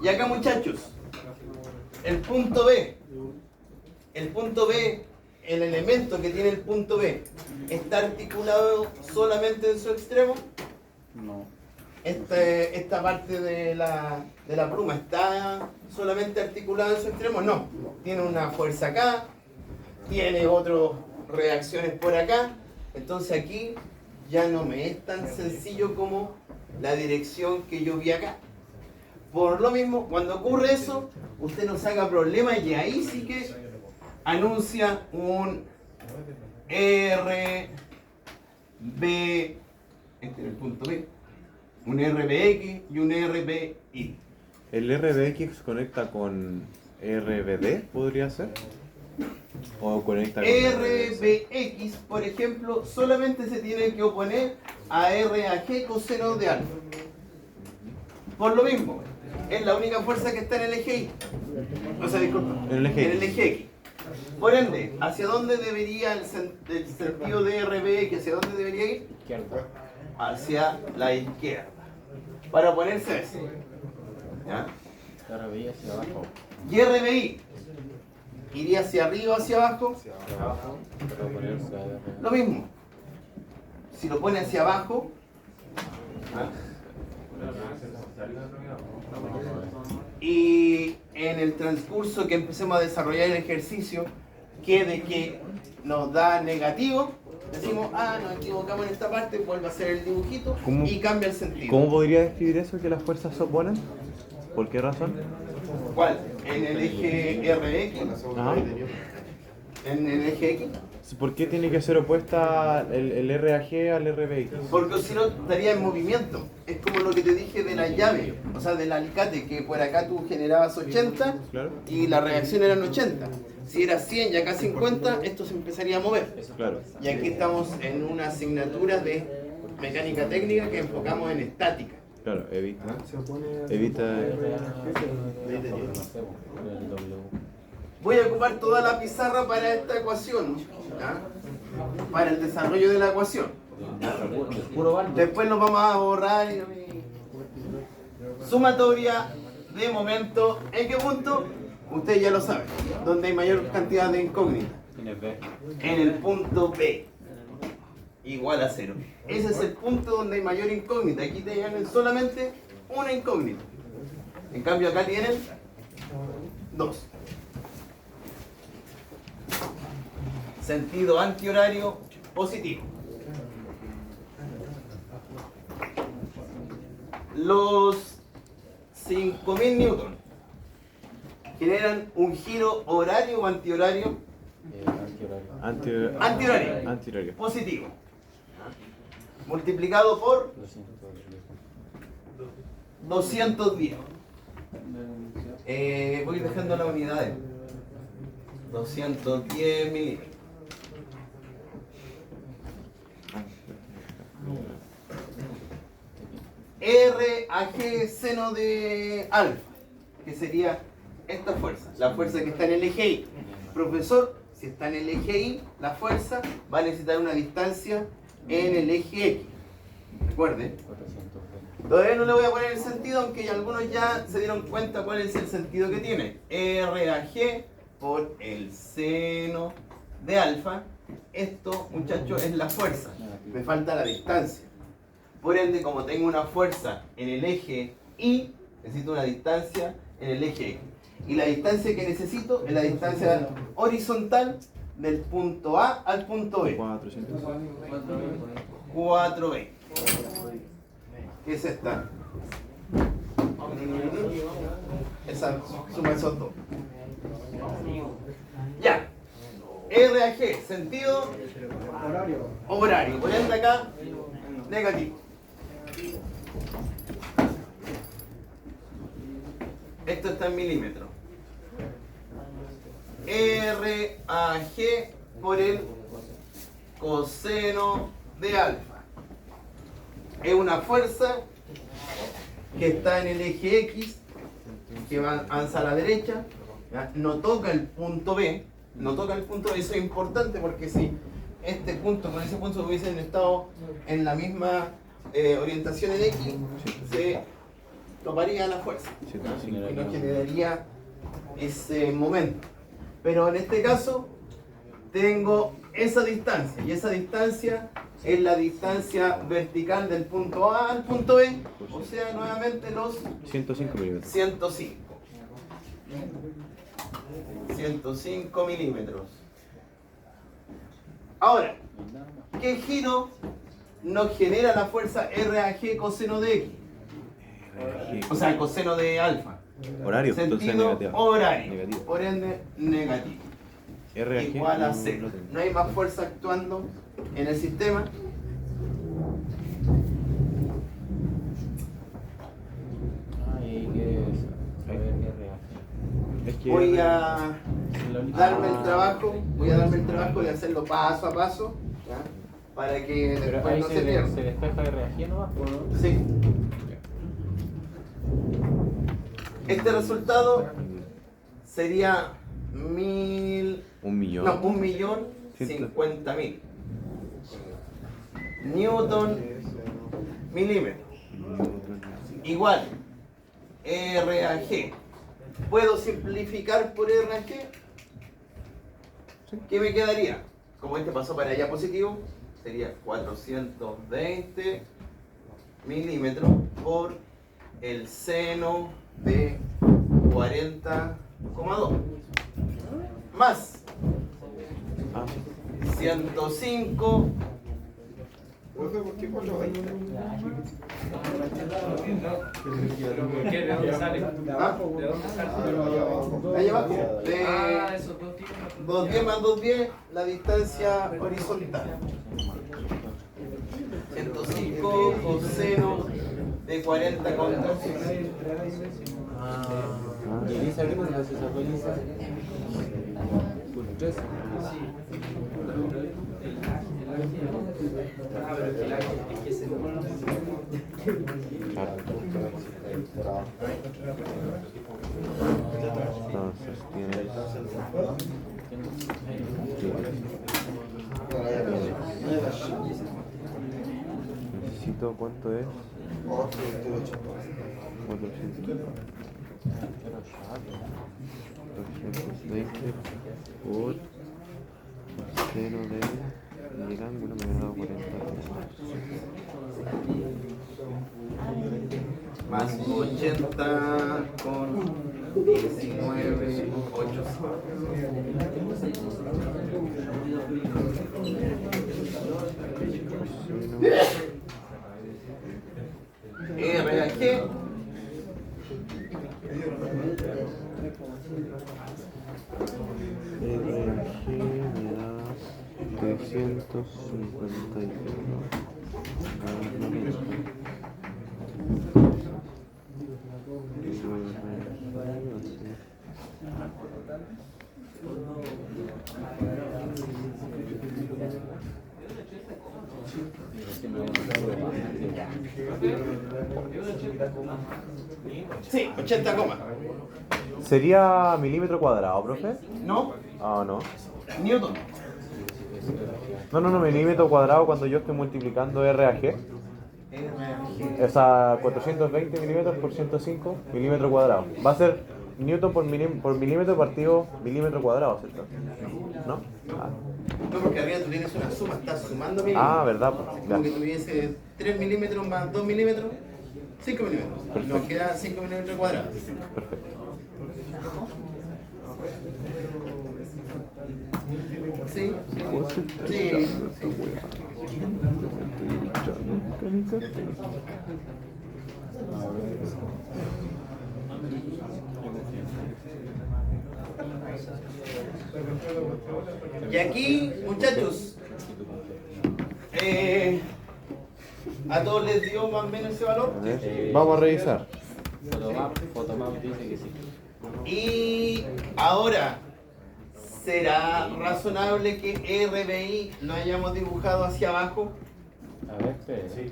Y acá, muchachos, el punto B, el elemento que tiene el punto B, ¿está articulado solamente en su extremo? No. Esta parte de la pluma está solamente articulada en su extremo, no. Tiene una fuerza acá, tiene otras reacciones por acá. Entonces aquí ya no me es tan sencillo como la dirección que yo vi acá. Por lo mismo, cuando ocurre eso, usted no se haga problema y ahí sí que anuncia un B, este es el punto B, un RBX y un RBI. ¿El RBX conecta con RBD, podría ser? ¿O conecta con RBX, por ejemplo, solamente se tiene que oponer a RAG coseno de alfa. Por lo mismo, es la única fuerza que está en el eje Y. O sea, disculpa, En el eje en el eje X. Por ende, ¿hacia dónde debería el sentido de RBX? ¿Hacia dónde debería ir? Izquierda. Hacia la izquierda. Para oponerse a eso. ¿Ya? RBI hacia abajo. Y RBI iría hacia arriba o hacia abajo. Hacia abajo. Para ponerse a RBI. Lo mismo. Si lo pone hacia abajo, ¿ah? Y en el transcurso que empecemos a desarrollar el ejercicio, que nos da negativo, decimos, nos equivocamos en esta parte, vuelve a hacer el dibujito ¿Cómo? y cambia el sentido. ¿Cómo podría describir eso, que las fuerzas se oponen? ¿Por qué razón? ¿Cuál? En el eje RX, Ajá. en el eje X. ¿Por qué tiene que ser opuesta el RAG al RBX? Porque si no estaría en movimiento. Es como lo que te dije de la llave, o sea, del alicate, que por acá tú generabas 80 Claro. y la reacción eran 80. Si era 100 y acá 50, esto se empezaría a mover. Claro. Y aquí estamos en una asignatura de mecánica técnica que enfocamos en estática. Claro, evita. Voy a ocupar toda la pizarra para esta ecuación, ¿ya? Para el desarrollo de la ecuación. Puro balde. Después nos vamos a borrar. Sumatoria de momento. ¿En qué punto? Ustedes ya lo saben. Donde hay mayor cantidad de incógnitas. Tienes B. En el punto B. Igual a 0. Ese es el punto donde hay mayor incógnita. Aquí tienen solamente una incógnita. En cambio acá tienen 2. Sentido antihorario positivo. Los 5000 newton generan un giro horario o antihorario. Antihorario. Antihorario. Antihorario. Positivo. Multiplicado por 210. Voy dejando las unidades. 210 milímetros. RAG seno de alfa, que sería esta fuerza, la fuerza que está en el eje Y. Profesor, si está en el eje Y, la fuerza va a necesitar una distancia en el eje X. Recuerden, 420. todavía no le voy a poner el sentido, aunque algunos ya se dieron cuenta cuál es el sentido que tiene. RAG por el seno de alfa. Esto, muchachos, es la fuerza. Me falta la distancia. Por ende, como tengo una fuerza en el eje Y, necesito una distancia en el eje X. Y la distancia que necesito es la distancia horizontal del punto A al punto B. 400. 4B. ¿Qué es esta? Esa suma esos dos. Ya. RAG, sentido horario. Por ende acá, negativo. Esto está en milímetros. RAG por el coseno de alfa. Es una fuerza que está en el eje X, que avanza a la derecha, ¿ya? No toca el punto B, eso es importante porque si este punto con ese punto hubiesen estado en la misma orientación en X, se toparía la fuerza y nos generaría ese momento. Pero en este caso tengo esa distancia, y esa distancia es la distancia vertical del punto A al punto B, o sea, nuevamente los 105 milímetros. 105 milímetros. Ahora, ¿qué giro nos genera la fuerza RAG coseno de X? O sea, coseno de alfa. Horario, entonces Sentido negativo. horario. Negativo. Por ende, negativo. RAG Igual a no 0. tengo. No hay más fuerza actuando en el sistema voy a darme el trabajo de hacerlo paso a paso, ¿ya? Para que Pero después ahí no se se pierda. despeja RAG nomás, ¿o no? Sí. Este resultado sería 1.050.000 Newton milímetro. Igual RAG. ¿Puedo simplificar por RAG? ¿Qué me quedaría? Como este pasó para allá positivo, sería 420 milímetros por el seno de 40,2 más 105. Profe, ¿por qué 420? ¿De dónde sale? ¿Ah? ¿De dónde sale? Ahí abajo. De Esos dos tipos. 210 más 210, la distancia horizontal. 105 coseno de 40,2. ¿Y Elisa qué nos hace esa Elisa? Por 3. Entonces tienes necesito cuánto es 420 por cero de y el ángulo me ha dado 40 Más 80 con 19, 8. RAG me da 351. Sí, 80 comas. ¿Sería milímetro cuadrado, profe? No, Ah, no. Newton. No, milímetro cuadrado cuando yo estoy multiplicando RAG. O sea, 420 milímetros por 105 milímetros cuadrados. Va a ser Newton por milímetro partido milímetro cuadrado, ¿cierto? ¿No? Ah, No, porque arriba tú tienes una suma, estás sumando milímetros. ah verdad. Como que tuviese 3 milímetros más 2 milímetros, 5 milímetros. Nos queda 5 milímetros cuadrados. Perfecto. Sí, sí. Y aquí, muchachos, ¿a todos les dio más o menos ese valor? A ver, vamos a revisar. Photomap dice que sí. Y ahora, ¿será razonable que RBI lo hayamos dibujado hacia abajo? A ver, espere. Sí.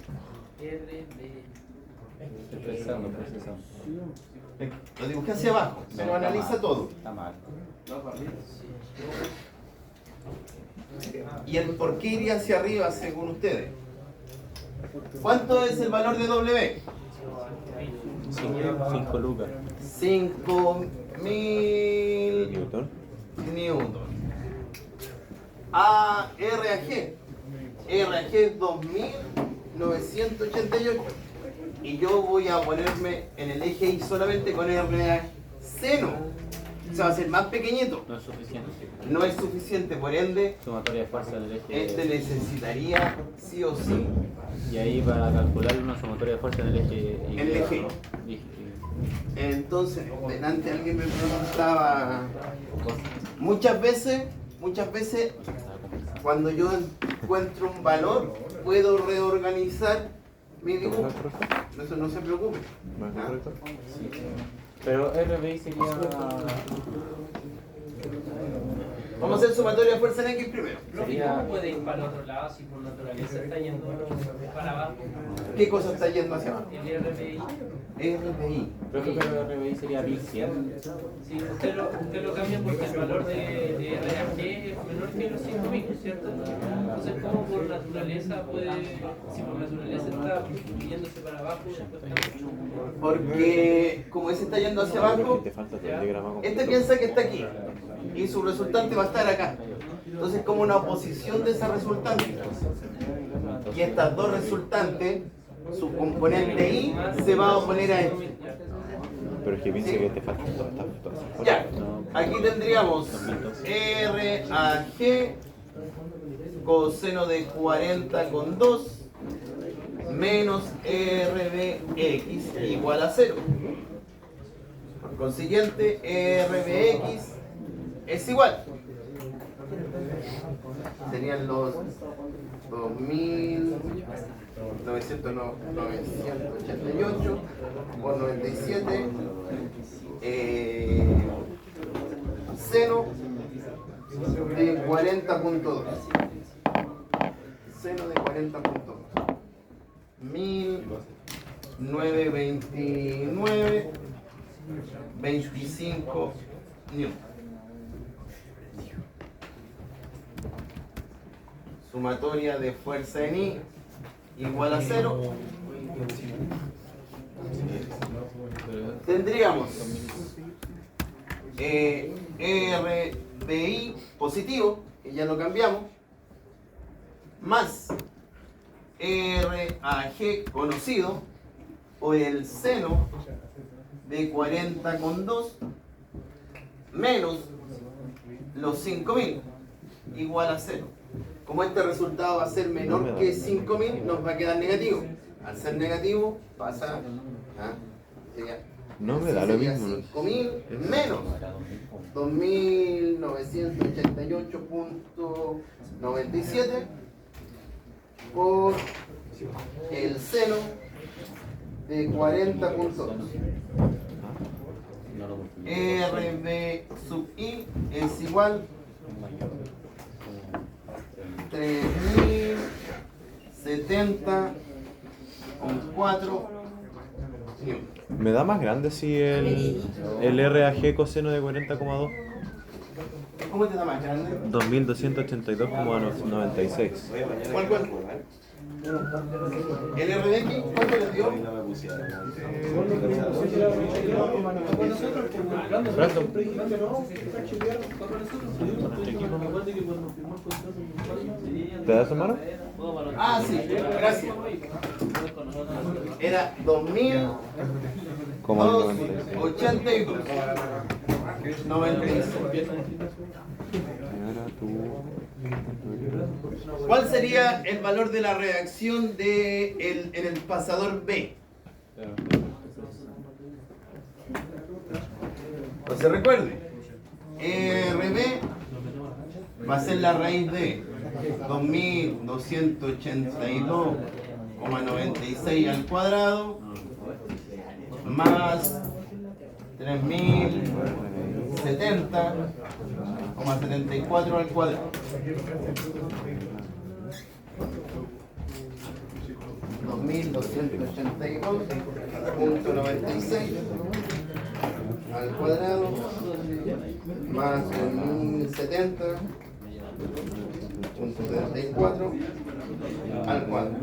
Estoy procesando. Lo dibujé hacia abajo, se lo analiza todo. Está mal. ¿Y el por qué iría hacia arriba según ustedes? ¿Cuánto es el valor de W? 5 lucas. 5.000 Newton. Newton. A RAG. RAG es 2.988. Y yo voy a ponerme en el eje Y solamente con RAG seno. O sea, va a ser más pequeñito. No es suficiente. No es suficiente, por ende, Sumatoria de fuerza del eje. este necesitaría sí o sí. Y ahí para calcular una sumatoria de fuerza en el eje. En el eje. ¿no? Entonces, delante alguien me preguntaba, muchas veces, cuando yo encuentro un valor, puedo reorganizar mi dibujo. Eso no se preocupe. ¿Más ¿Ah? correcto? Pero RBI sería... Vamos a hacer sumatoria de fuerza en X primero. ¿Cómo puede ir para el otro lado si por naturaleza está yendo para abajo? ¿Qué cosa está yendo hacia abajo? El RBI. RBI. Pero RBI sería 1100. Si usted lo cambia porque el valor de RAG es menor que los 5.000, ¿cierto? Entonces, ¿cómo por naturaleza puede, si por naturaleza está yéndose para abajo, después está mucho? Porque como ese está yendo hacia abajo, Te falta el diagrama completo. este piensa que está aquí y su resultante va a estar acá. Entonces como una oposición de esa resultante. Y estas dos resultantes, su componente I se va a oponer a este. Pero es que piensa que te falta todas esas Ya, cosas. aquí tendríamos RAG coseno de 40 con 2 menos RBX igual a 0. Por consiguiente, RBX es igual. Serían los 2.988 por 97 seno de 40.2. Seno de 40.2. 1929 25 newton. Sumatoria de fuerza en I igual a 0. Tendríamos RBI positivo, que ya lo cambiamos, más RAG conocido por el seno de 40 con 2 menos los 5.000 igual a 0. Como este resultado va a ser menor que 5.000, nos va a quedar negativo. Al ser negativo, pasa a... No me da lo mismo, ¿no? 5.000 menos 2.988.97 por el seno de 40.2. RB sub I es igual 3.070,4 newton. Me da más grande si el RAG coseno de 40,2. ¿Cómo te da más grande? 2282,96. ¿Cuál? ¿El RBX cuánto le dio? ¿Te das su mano? Ah, sí, gracias. Era 2.282. 96. ¿Cuál sería el valor de la reacción en el pasador B? Entonces recuerde, RB va a ser la raíz de 2.282,96 al cuadrado más 3.070,74 al cuadrado. 2.282,96 al cuadrado más 1.070,74 al cuadrado.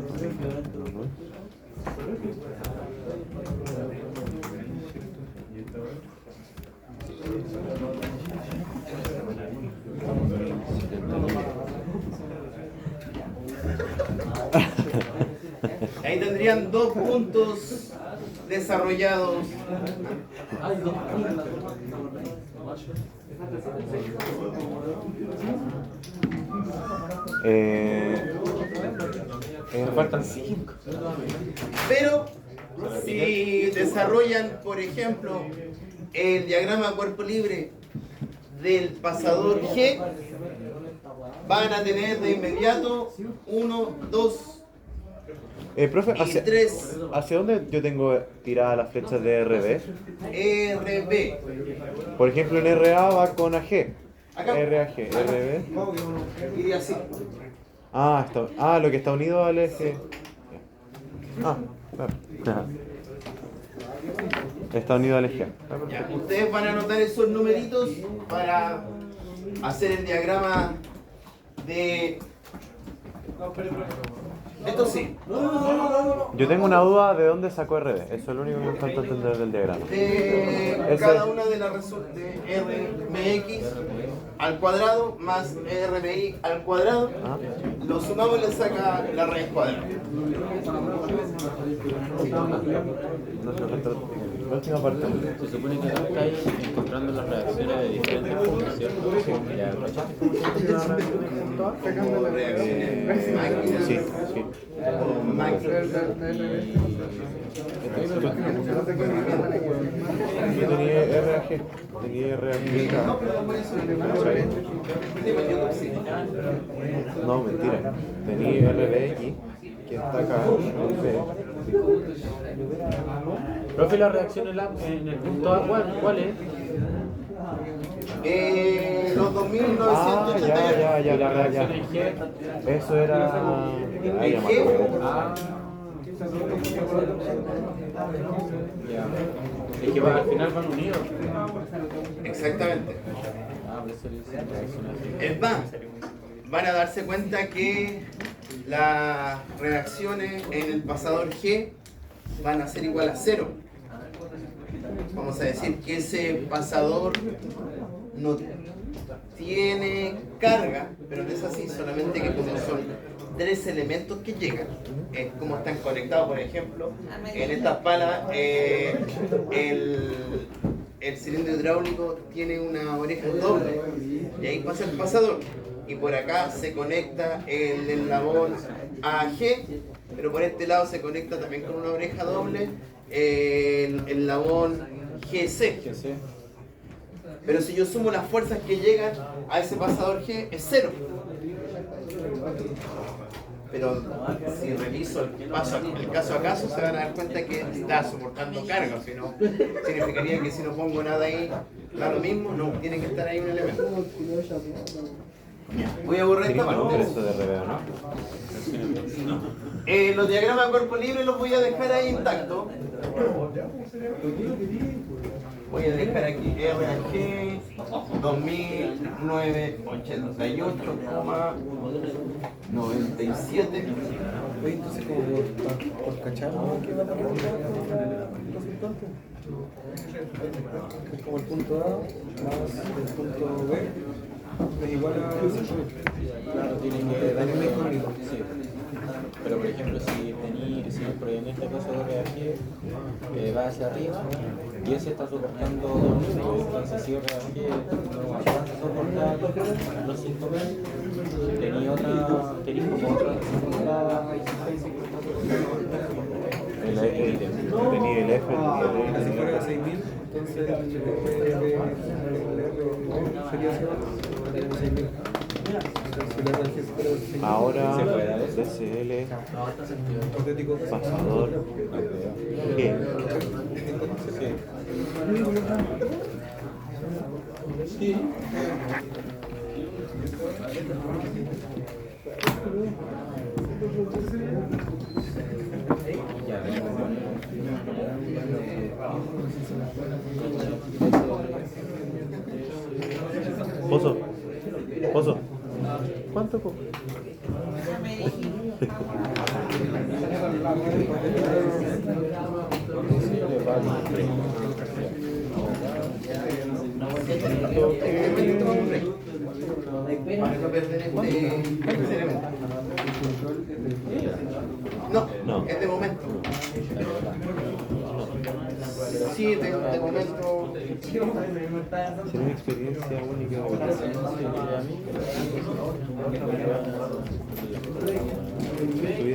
Ahí tendrían dos puntos desarrollados. Faltan 5. Pero si desarrollan, por ejemplo, el diagrama cuerpo libre del pasador G, van a tener de inmediato 1, 2, Profe, Y 3 ¿hacia dónde yo tengo tiradas las flechas de RB? RB. Por ejemplo, en RA va con AG. Acá. RAG, RB. Y así. Lo que está unido al eje. Claro. Está unido al eje. Ya, ustedes van a anotar esos numeritos para hacer el diagrama de... Esto sí, Yo tengo una duda de dónde sacó RB. Eso es lo único que me falta entender del diagrama. de cada una de las de RMX al cuadrado más RMI al cuadrado, lo sumamos y le saca la raíz cuadrada. No se falta la última parte. Se supone que acá estáis encontrando las reacciones de diferentes puntos, ¿cierto? Ya, Sí. Yo tenía RAG. No, mentira. Tenía RBX, que está acá, Profe, la reacción en el punto A, ¿cuál es? Los 2.988. Y la reacción en G. Eso era... Ahí ya me acuerdo. Ya. Es que al final van unidos. Exactamente. Por eso le dicen reacción así. Es más, van a darse cuenta que las reacciones en el pasador G van a ser igual a 0. Vamos a decir que ese pasador no tiene carga, pero no es así, solamente que como son 3 elementos que llegan, es como están conectados. Por ejemplo, en estas palas el cilindro hidráulico tiene una oreja doble y ahí pasa el pasador, y por acá se conecta el eslabón AG, pero por este lado se conecta también con una oreja doble el eslabón GC. Pero si yo sumo las fuerzas que llegan a ese pasador G, es 0. Pero si reviso el caso a caso, se van a dar cuenta que está soportando carga. Si no, significaría que si no pongo nada ahí, da lo mismo, no tiene que estar ahí un elemento. Voy a borrar esta parte. Eso de RB, ¿no? Los diagramas de cuerpo libre los voy a dejar ahí intactos. Voy a dejar aquí RAG 2988,97. Entonces, como por cachar, ¿qué va a poner el resultante? Es como el punto A más el punto B es igual a 5.000. Claro, tienen que darle una incógnita. Sí. Pero por ejemplo, si en este caso de RAG va hacia arriba y ese está soportando 2.000, entonces si RAG no alcanza a soportar los 5.000, tenía como otra segunda resistencia que está soportando. Tenía el F, Si fuera de 6.000, entonces el R sería 6.000. ahora DCL, pasador, G. Pozo. ¿Cuánto? No, es de momento. Sí, de momento. Sería una experiencia única.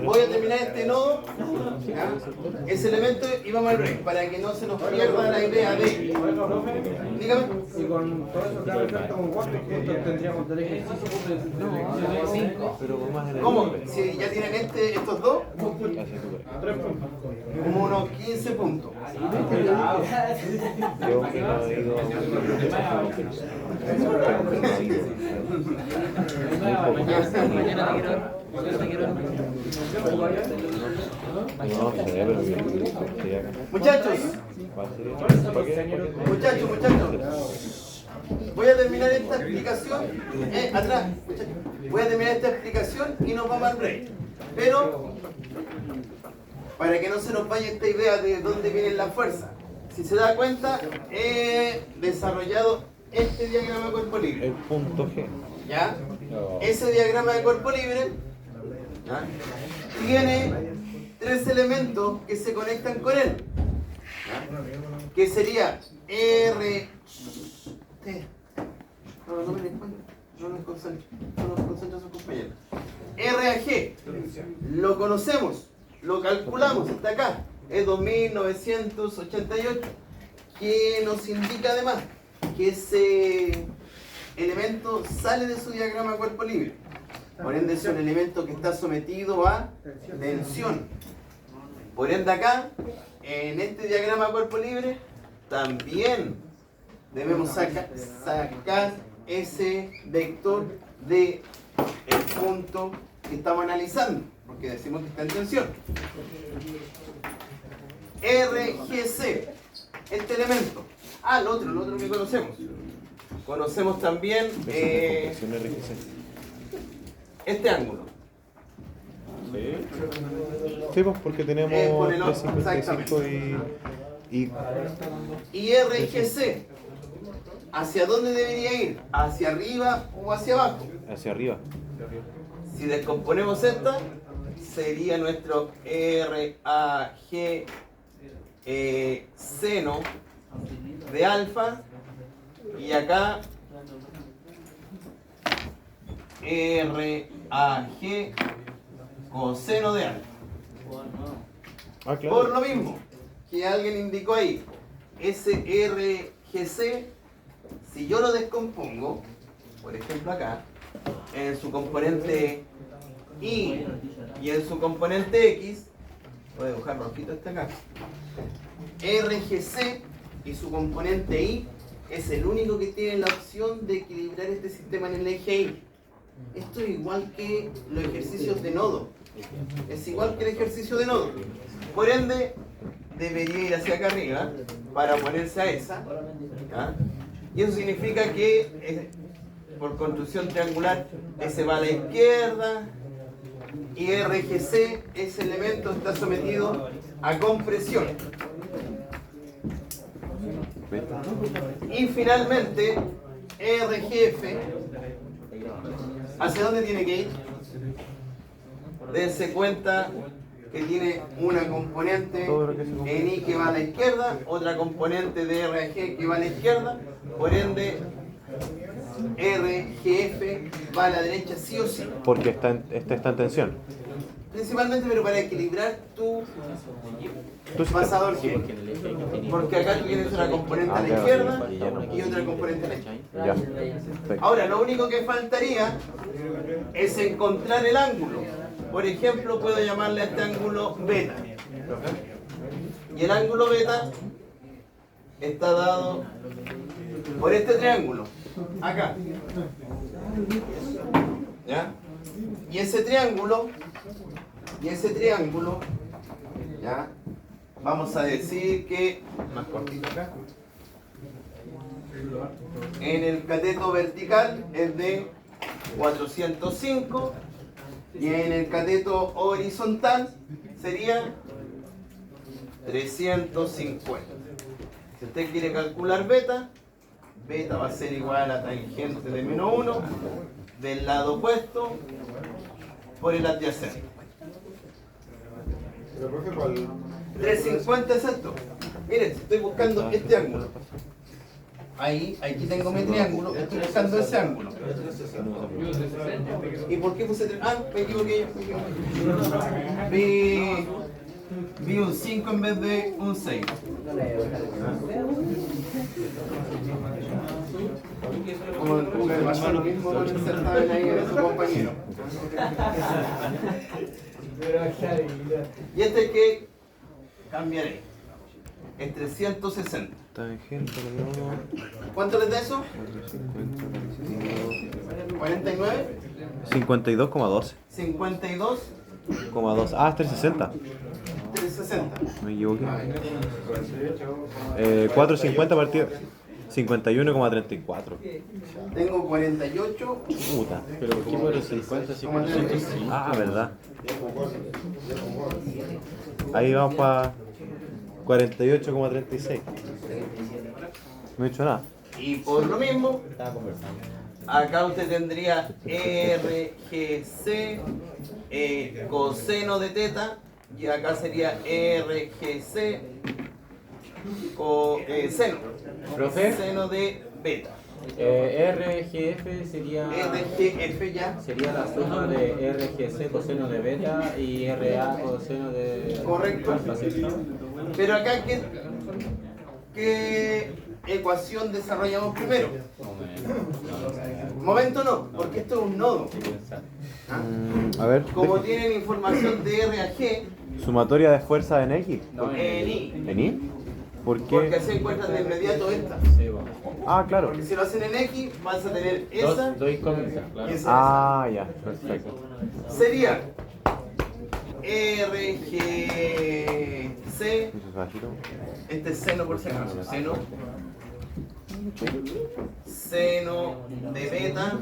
Voy a terminar este nodo, ¿ya? Ese elemento y vamos al break, para que no se nos pierda la idea de... Dígame. Y con todo eso que va a hacer como 4 puntos tendríamos del ejercicio. Pero más en el ¿Cómo? Si ya tienen estos dos, Tres puntos. como unos 15 puntos. Yo que no he ido a no sé, pero Muchachos, voy a terminar esta explicación. Atrás, muchachos. Voy a terminar esta explicación y nos vamos al break. Pero, para que no se nos vaya esta idea de dónde vienen las fuerzas, si se da cuenta, he desarrollado este diagrama de cuerpo libre. el punto G. ¿Ya? Ese diagrama de cuerpo libre, ¿ya?, tiene 3 elementos que se conectan con él, ¿ya?, que sería R... No me responden, no nos concentra sus compañeros. R a G, lo conocemos, lo calculamos hasta acá, es 2988, que nos indica además que ese elemento sale de su diagrama de cuerpo libre. Por ende es un elemento que está sometido a tensión. Por ende acá, en este diagrama de cuerpo libre, también debemos sacar ese vector de el punto que estamos analizando, porque decimos que está en tensión. RGC, este elemento. Lo otro que conocemos. Conocemos también este ángulo. Sí, pues porque tenemos Por el otro, 355 Y RGC, ¿hacia dónde debería ir? ¿Hacia arriba o hacia abajo? hacia arriba. Si descomponemos esta, sería nuestro RAG seno de alfa, y acá RAG coseno de alfa. Claro. Por lo mismo que alguien indicó ahí, ese RGC, si yo lo descompongo, por ejemplo acá, en su componente Y y en su componente X, voy a dibujar rojito este acá, RGC y su componente Y es el único que tiene la opción de equilibrar este sistema en el eje Y. Esto es igual que los ejercicios de nodo. Es igual que el ejercicio de nodo. Por ende, debería ir hacia acá arriba para ponerse a esa. ¿Ya? Y eso significa que por construcción triangular ese va a la izquierda y RGC, ese elemento está sometido a compresión. Y finalmente, RGF, ¿hacia dónde tiene que ir? Dense cuenta que tiene una componente en I que va a la izquierda, otra componente de RG que va a la izquierda, por ende RGF va a la derecha sí o sí. Porque está en tensión. Principalmente, pero para equilibrar tu sistema. pasador G. Porque acá tú tienes una componente a la izquierda y otra componente a la izquierda. Ya. Perfecto. Ahora, lo único que faltaría es encontrar el ángulo. Por ejemplo, puedo llamarle a este ángulo beta. Y el ángulo beta está dado por este triángulo, acá. ¿Ya? Y ese triángulo, ¿ya? Vamos a decir que, más cortito acá, en el cateto vertical es de 405 y en el cateto horizontal sería 350. Si usted quiere calcular beta, beta va a ser igual a tangente de menos 1 del lado opuesto por el adyacente. Pero profe, ¿cuál? 350 exacto. Miren, estoy buscando este ángulo. Ahí, aquí tengo mi triángulo, estoy buscando ese ángulo. ¿Y por qué puse 3? Ah, me equivoqué yo. Vi un 5 en vez de un 6. Como que le pasó lo mismo con el certamen ahí a su compañero. Y este que cambiaré es 360. Tangente, ¿Cuánto les da eso? 49. 52,12. 52. Ah, es 360. 360. Me equivoqué. 450 partido. 51,34. Tengo 48. Puta. Pero ¿por qué por el 50 si por el 105? Ah, verdad. Ahí vamos para 48,36. No he hecho nada. Y por lo mismo, acá usted tendría RGC coseno de teta y acá sería RGC seno. Profe. Seno de beta. RGF sería RGF ya. sería la suma de RGC coseno de beta y RA coseno de Correcto. alfa, ¿cierto? Pero acá, ¿qué ecuación desarrollamos primero? Momento no, porque esto es un nodo. ¿Ah? A ver. Como tienen información de R a G, Sumatoria de fuerza en X. en I, ¿En Y? ¿Por porque qué? se encuentran de inmediato esta. Sí, bueno. Ah, claro. Porque si lo hacen en X, vas a tener esa Dos incógnitas, y claro. esa. Ah, ya, perfecto. Sería RGC, Mucho bajito. este es seno por si acaso, seno de beta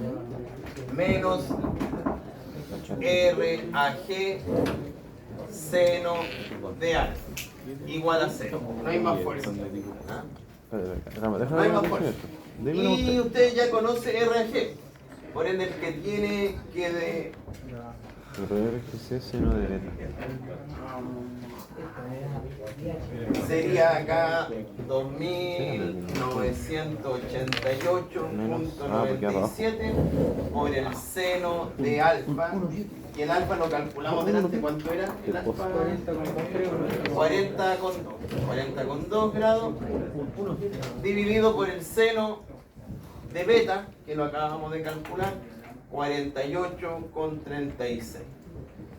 menos RAG seno de alfa igual a 0. No hay más fuerza. ¿Ah? No hay más fuerza. Y usted ya conoce RAG, por ende el que tiene que de... RGC seno de beta. Sería acá 2988.97 por el seno de alfa. Y el alfa lo calculamos delante, ¿cuánto era? El alfa 40 con 2 grados dividido por el seno de beta, que lo acabamos de calcular, 48,36.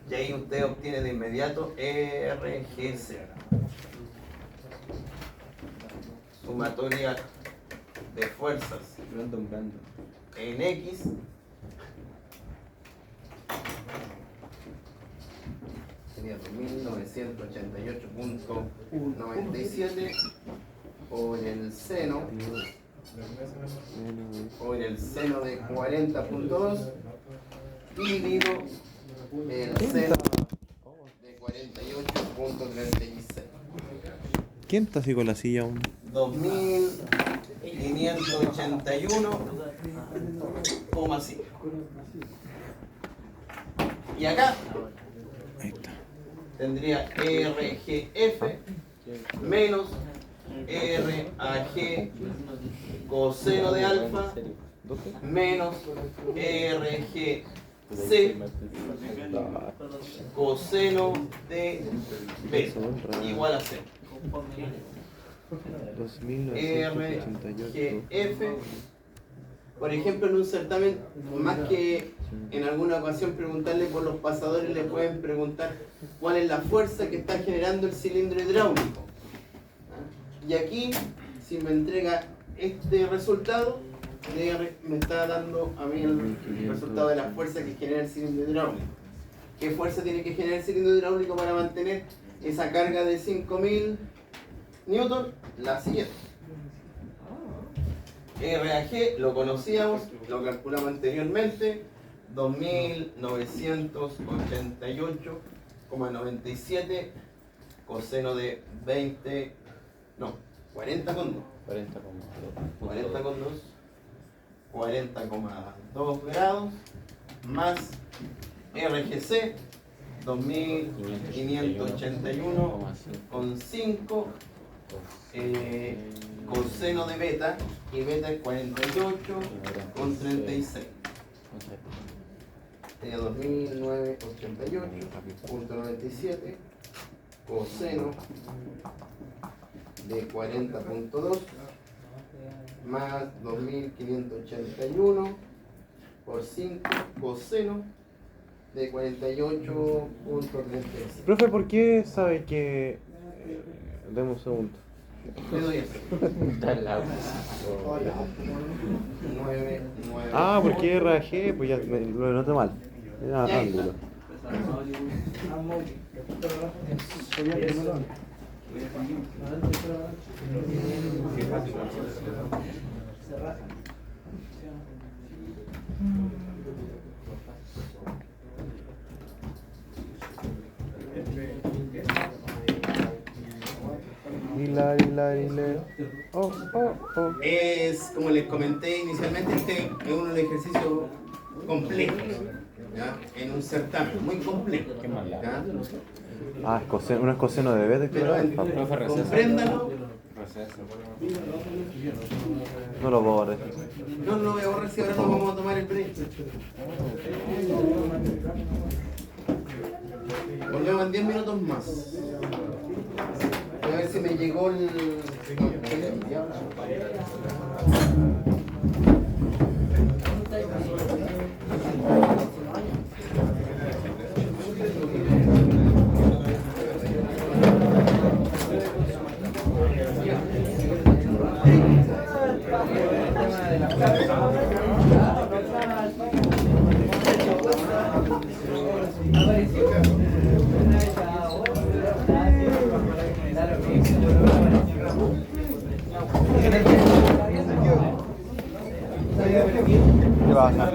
Y ahí usted obtiene de inmediato RGC. Sumatoria de fuerzas en X sería 2988.97 por el seno de 40.2 dividido el seno de 48.36. ¿Quién está así con la silla aún? 2581,5. Y acá Ahí está. tendría RGF menos RAG coseno de alfa menos RGC coseno de beta igual a 0. 2988. RGF, por ejemplo, en un certamen, más que en alguna ocasión preguntarle por los pasadores, le pueden preguntar cuál es la fuerza que está generando el cilindro hidráulico. Y aquí, si me entrega este resultado, me está dando a mí el resultado de la fuerza que genera el cilindro hidráulico. ¿Qué fuerza tiene que generar el cilindro hidráulico para mantener esa carga de 5000 newton? La siguiente. RAG lo conocíamos, lo calculamos anteriormente, 2988,97 coseno de 40 con 2. 40,2 grados más RGC 2581,5 coseno de beta, y beta es 48,36. Sería 2988.97 coseno de 40.2 más 2581 por 5 coseno de 48.36. Profe, ¿por qué sabe que... deme un segundo. Le doy eso. 9. Ah, porque RAG, pues ya lo noté mal. Era Ya. ángulo. Oh, oh, oh. Es, como les comenté inicialmente, este es uno de los ejercicios complejos, ¿ya? En un certamen, muy complejo. ¿Ya? Ah, es coseno, uno es coseno de beta y Pero otro es compréndalo. no lo puedo borrar. No lo voy a borrar si ahora nos vamos a tomar el break. Volvemos en 10 minutos más. Voy a ver si me llegó el... ¿Qué pasa?